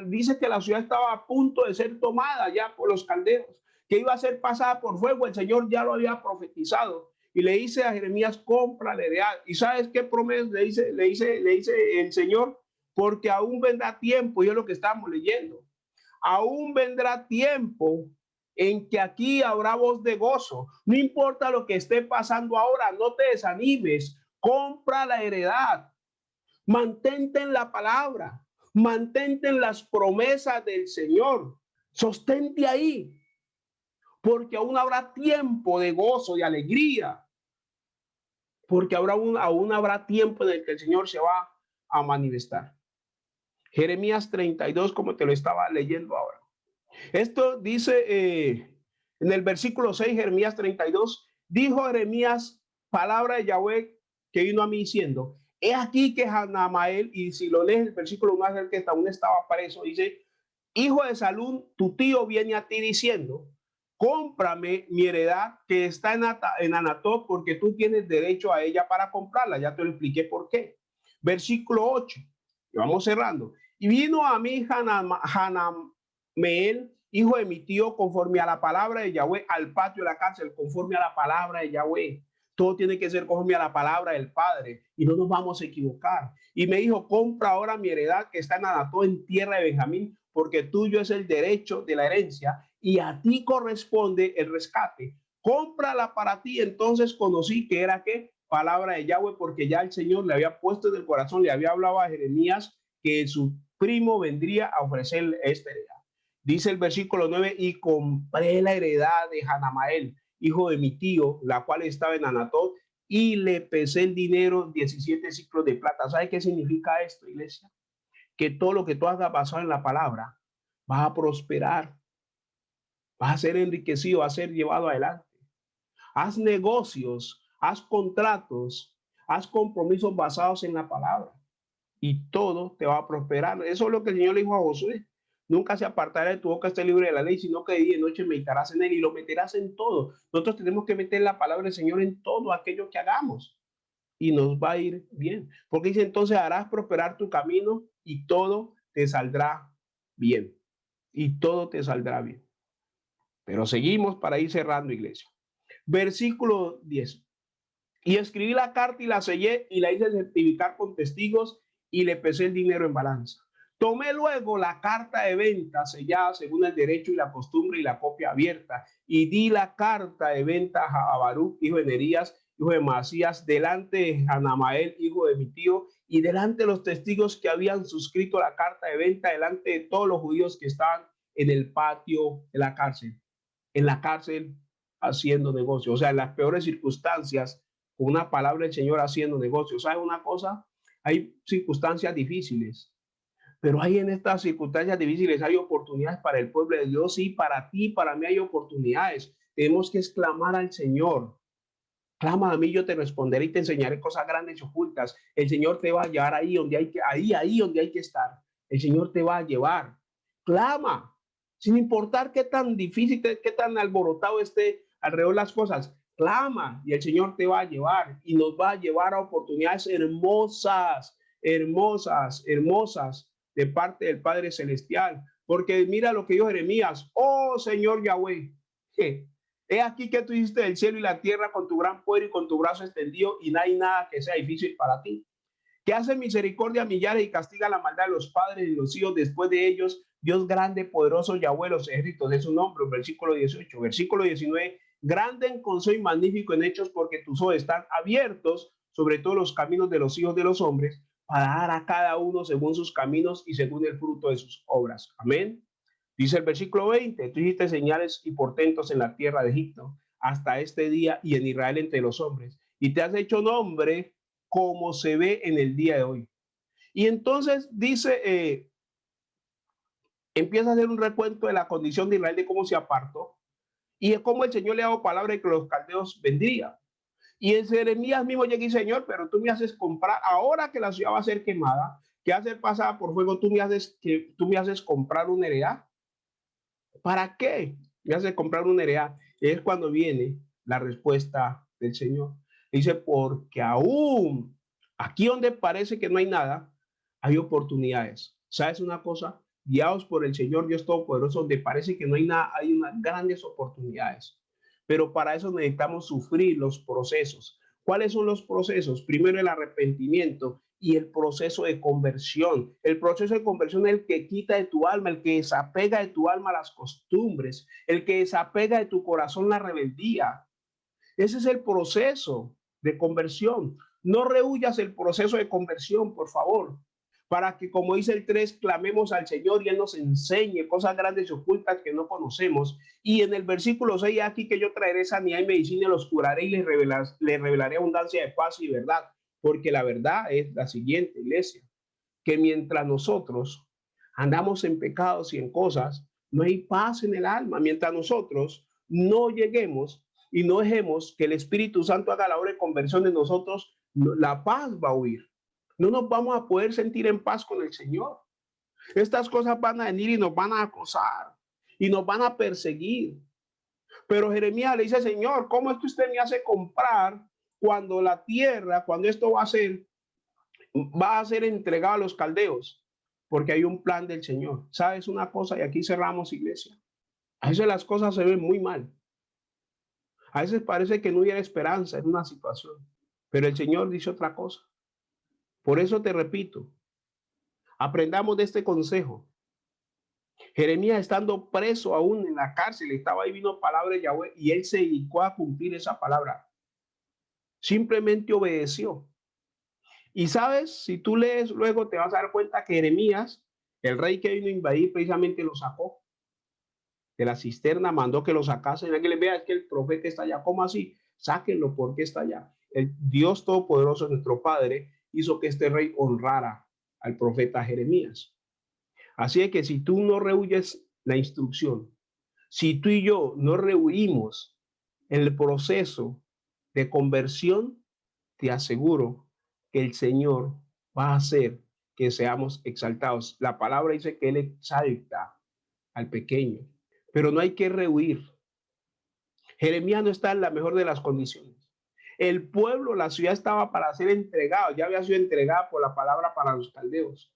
dice que la ciudad estaba a punto de ser tomada ya por los caldeos, que iba a ser pasada por fuego, el Señor ya lo había profetizado. Y le dice a Jeremías, compra la heredad. ¿Y sabes qué promesa le dice el Señor? Porque aún vendrá tiempo, y es lo que estamos leyendo. Aún vendrá tiempo en que aquí habrá voz de gozo. No importa lo que esté pasando ahora, no te desanimes. Compra la heredad. Mantente en la palabra. Mantente en las promesas del Señor. Sostente ahí. Porque aún habrá tiempo de gozo, de alegría. Porque aún habrá tiempo en el que el Señor se va a manifestar. Jeremías 32, como te lo estaba leyendo ahora. Esto dice en el versículo 6, Jeremías 32, dijo Jeremías, palabra de Yahweh que vino a mí diciendo, he aquí que Hanamael, y si lo lees el versículo más del que aún estaba preso, dice, hijo de Salún, tu tío viene a ti diciendo, cómprame mi heredad que está en Anatot, porque tú tienes derecho a ella para comprarla. Ya te lo expliqué por qué. Versículo 8, y vamos cerrando. Y vino a mí Hanameel, hijo de mi tío, conforme a la palabra de Yahweh, al patio de la cárcel, conforme a la palabra de Yahweh. Todo tiene que ser conforme a la palabra del Padre y no nos vamos a equivocar. Y me dijo, compra ahora mi heredad que está en Anatot, en tierra de Benjamín, porque tuyo es el derecho de la herencia y a ti corresponde el rescate. Cómprala para ti. Entonces conocí que era que palabra de Yahweh, porque ya el Señor le había puesto en el corazón, le había hablado a Jeremías que su primo vendría a ofrecerle esta heredad. Dice el versículo 9, y compré la heredad de Hanamael, hijo de mi tío, la cual estaba en Anatot, y le pesé el dinero 17 ciclos de plata. ¿Sabe qué significa esto, iglesia? Que todo lo que tú hagas basado en la palabra, vas a prosperar, vas a ser enriquecido, vas a ser llevado adelante. Haz negocios, haz contratos, haz compromisos basados en la palabra y todo te va a prosperar. Eso es lo que el Señor le dijo a Josué. Nunca se apartará de tu boca este libro de la ley, sino que de día y noche meditarás en él y lo meterás en todo. Nosotros tenemos que meter la palabra del Señor en todo aquello que hagamos. y nos va a ir bien. Porque dice, entonces harás prosperar tu camino y todo te saldrá bien. Y todo te saldrá bien. Pero seguimos para ir cerrando, iglesia. Versículo 10. Y escribí la carta y la sellé y la hice certificar con testigos y le pesé el dinero en balanza. Tomé luego la carta de venta sellada según el derecho y la costumbre y la copia abierta y di la carta de venta a Baruch, hijo de Nerías, hijo de Masías, delante de Hanamael, hijo de mi tío, y delante de los testigos que habían suscrito la carta de venta, delante de todos los judíos que estaban en el patio de la cárcel haciendo negocio, o sea, en las peores circunstancias, con una palabra del Señor haciendo negocio. ¿Sabes una cosa? Hay circunstancias difíciles, pero hay en estas circunstancias difíciles, hay oportunidades para el pueblo de Dios y para ti, para mí hay oportunidades. Tenemos que exclamar al Señor. Clama a mí, yo te responderé y te enseñaré cosas grandes y ocultas. El Señor te va a llevar ahí donde hay que, ahí donde hay que estar. El Señor te va a llevar. Clama, sin importar qué tan difícil, qué tan alborotado esté alrededor las cosas. Clama y el Señor te va a llevar y nos va a llevar a oportunidades hermosas, hermosas, hermosas de parte del Padre Celestial. Porque mira lo que dijo Jeremías, oh Señor Yahweh, he aquí que tú hiciste el cielo y la tierra con tu gran poder y con tu brazo extendido, y no hay nada que sea difícil para ti. Que hace misericordia a millares y castiga la maldad de los padres y los hijos después de ellos. Dios grande, poderoso, Yahweh, los ejércitos de su nombre. Versículo 18. Versículo 19. Grande en consejo y magnífico en hechos, porque tus ojos están abiertos sobre todos los caminos de los hijos de los hombres, para dar a cada uno según sus caminos y según el fruto de sus obras. Amén. Dice el versículo 20, tú hiciste señales y portentos en la tierra de Egipto hasta este día y en Israel entre los hombres, y te has hecho nombre como se ve en el día de hoy. Y entonces dice, empieza a hacer un recuento de la condición de Israel, de cómo se apartó, y es como el Señor le ha dado palabra de que los caldeos vendrían. Y en Jeremías mismo llega y dice, Señor, pero tú me haces comprar, ahora que la ciudad va a ser quemada, que va a ser pasada por fuego, tú me haces comprar una heredad. ¿Para qué me hace comprar un heredad? Es cuando viene la respuesta del Señor. Dice, porque aún aquí donde parece que no hay nada, hay oportunidades. ¿Sabes una cosa? Guiados por el Señor Dios Todopoderoso, donde parece que no hay nada, hay unas grandes oportunidades. Pero para eso necesitamos sufrir los procesos. ¿Cuáles son los procesos? Primero el arrepentimiento y el proceso de conversión. El proceso de conversión es el que quita de tu alma, el que desapega de tu alma las costumbres, el que desapega de tu corazón la rebeldía. Ese es el proceso de conversión. No rehuyas el proceso de conversión, por favor, para que, como dice el 3, clamemos al Señor y Él nos enseñe cosas grandes y ocultas que no conocemos. Y en el versículo 6, aquí que yo traeré sanidad y medicina, los curaré y les revelaré abundancia de paz y verdad. Porque la verdad es la siguiente, iglesia, que mientras nosotros andamos en pecados y en cosas, no hay paz en el alma. Mientras nosotros no lleguemos y no dejemos que el Espíritu Santo haga la obra de conversión en nosotros, la paz va a huir. No nos vamos a poder sentir en paz con el Señor. Estas cosas van a venir y nos van a acosar y nos van a perseguir. Pero Jeremías le dice, Señor, ¿cómo es que usted me hace comprar cuando la tierra, cuando esto va a ser entregado a los caldeos? Porque hay un plan del Señor. ¿Sabes una cosa? Y aquí cerramos, iglesia. A veces las cosas se ven muy mal. A veces parece que no hubiera esperanza en una situación. Pero el Señor dice otra cosa. Por eso te repito, aprendamos de este consejo. Jeremías, estando preso aún en la cárcel, estaba ahí, vino palabra de Yahweh y él se dedicó a cumplir esa palabra. Simplemente obedeció. Y sabes, si tú lees luego te vas a dar cuenta que Jeremías, el rey que vino a invadir, precisamente lo sacó de la cisterna, mandó que lo sacasen. Que le vea, es que el profeta está allá. ¿Cómo así? Sáquenlo, porque está allá. El Dios Todopoderoso, nuestro Padre, hizo que este rey honrara al profeta Jeremías. Así que si tú no rehuyes la instrucción, si tú y yo no rehuimos el proceso de conversión, te aseguro que el Señor va a hacer que seamos exaltados. La palabra dice que Él exalta al pequeño, pero no hay que rehuir. Jeremías no está en la mejor de las condiciones. El pueblo, la ciudad estaba para ser entregado, ya había sido entregada por la palabra para los caldeos.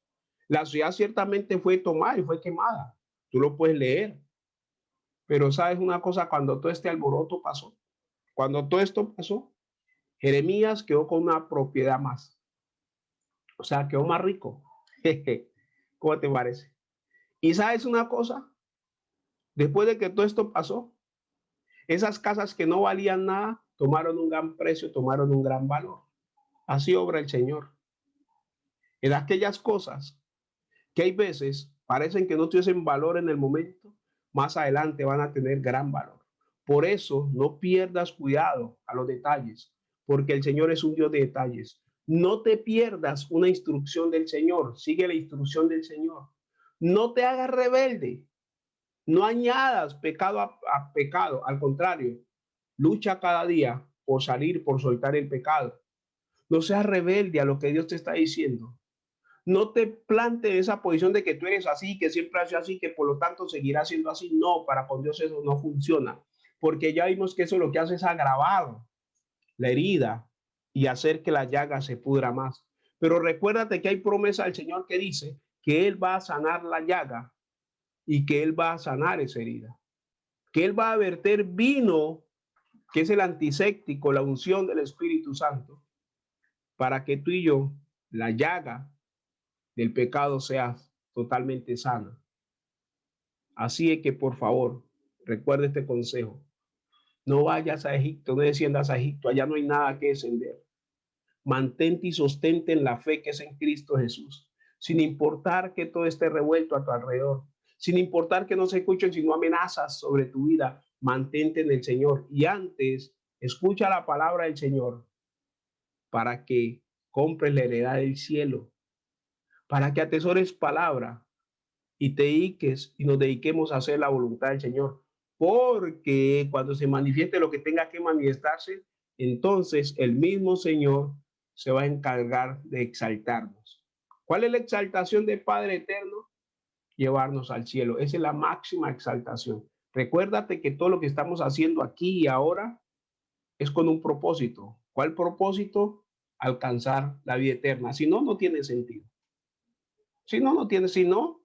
La ciudad ciertamente fue tomada y fue quemada. Tú lo puedes leer. Pero sabes una cosa, cuando todo este alboroto pasó, cuando todo esto pasó, Jeremías quedó con una propiedad más. O sea, quedó más rico. ¿Cómo te parece? Y sabes una cosa, después de que todo esto pasó, esas casas que no valían nada tomaron un gran precio, tomaron un gran valor. Así obra el Señor. En aquellas cosas que hay veces parecen que no tuviesen valor en el momento, más adelante van a tener gran valor. Por eso no pierdas cuidado a los detalles, porque el Señor es un Dios de detalles. No te pierdas una instrucción del Señor, sigue la instrucción del Señor. No te hagas rebelde, no añadas pecado a pecado, al contrario, lucha cada día por salir, por soltar el pecado. No seas rebelde a lo que Dios te está diciendo. No te plantes esa posición de que tú eres así, que siempre has sido así, que por lo tanto seguirás siendo así. No, para con Dios eso no funciona, porque ya vimos que eso lo que hace es agravar la herida y hacer que la llaga se pudra más. Pero recuérdate que hay promesa del Señor que dice que Él va a sanar la llaga y que Él va a sanar esa herida, que Él va a verter vino, que es el antiséptico, la unción del Espíritu Santo, para que tú y yo, la llaga del pecado, sea totalmente sana. Así es que, por favor, recuerde este consejo. No vayas a Egipto, no desciendas a Egipto, allá no hay nada que descender. Mantente y sostente en la fe que es en Cristo Jesús, sin importar que todo esté revuelto a tu alrededor, sin importar que no se escuchen sino amenazas sobre tu vida, mantente en el Señor. Y antes, escucha la palabra del Señor para que compres la heredad del cielo, para que atesores palabra y te dediques y nos dediquemos a hacer la voluntad del Señor. Porque cuando se manifieste lo que tenga que manifestarse, entonces el mismo Señor se va a encargar de exaltarnos. ¿Cuál es la exaltación del Padre Eterno? Llevarnos al cielo. Esa es la máxima exaltación. Recuérdate que todo lo que estamos haciendo aquí y ahora es con un propósito. ¿Cuál propósito? Alcanzar la vida eterna. Si no, no tiene sentido. Si no, no tiene, si no,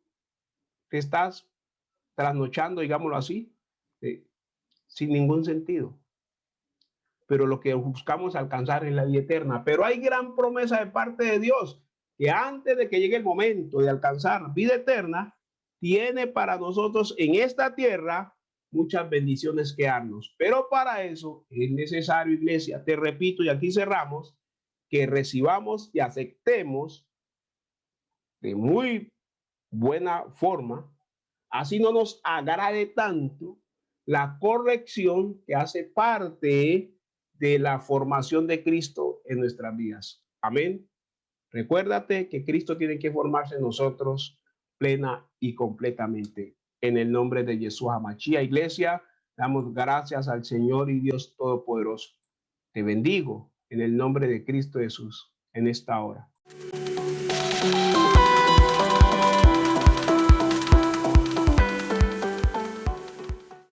te estás trasnochando, digámoslo así, sin ningún sentido. Pero lo que buscamos alcanzar es la vida eterna. Pero hay gran promesa de parte de Dios, que antes de que llegue el momento de alcanzar vida eterna, tiene para nosotros en esta tierra muchas bendiciones que darnos. Pero para eso es necesario, iglesia, te repito, y aquí cerramos, que recibamos y aceptemos de muy buena forma, así no nos agrade tanto, la corrección que hace parte de la formación de Cristo en nuestras vidas. Amén. Recuérdate que Cristo tiene que formarse en nosotros plena y completamente. En el nombre de Yeshua HaMashiach, iglesia, damos gracias al Señor y Dios Todopoderoso. Te bendigo en el nombre de Cristo Jesús en esta hora.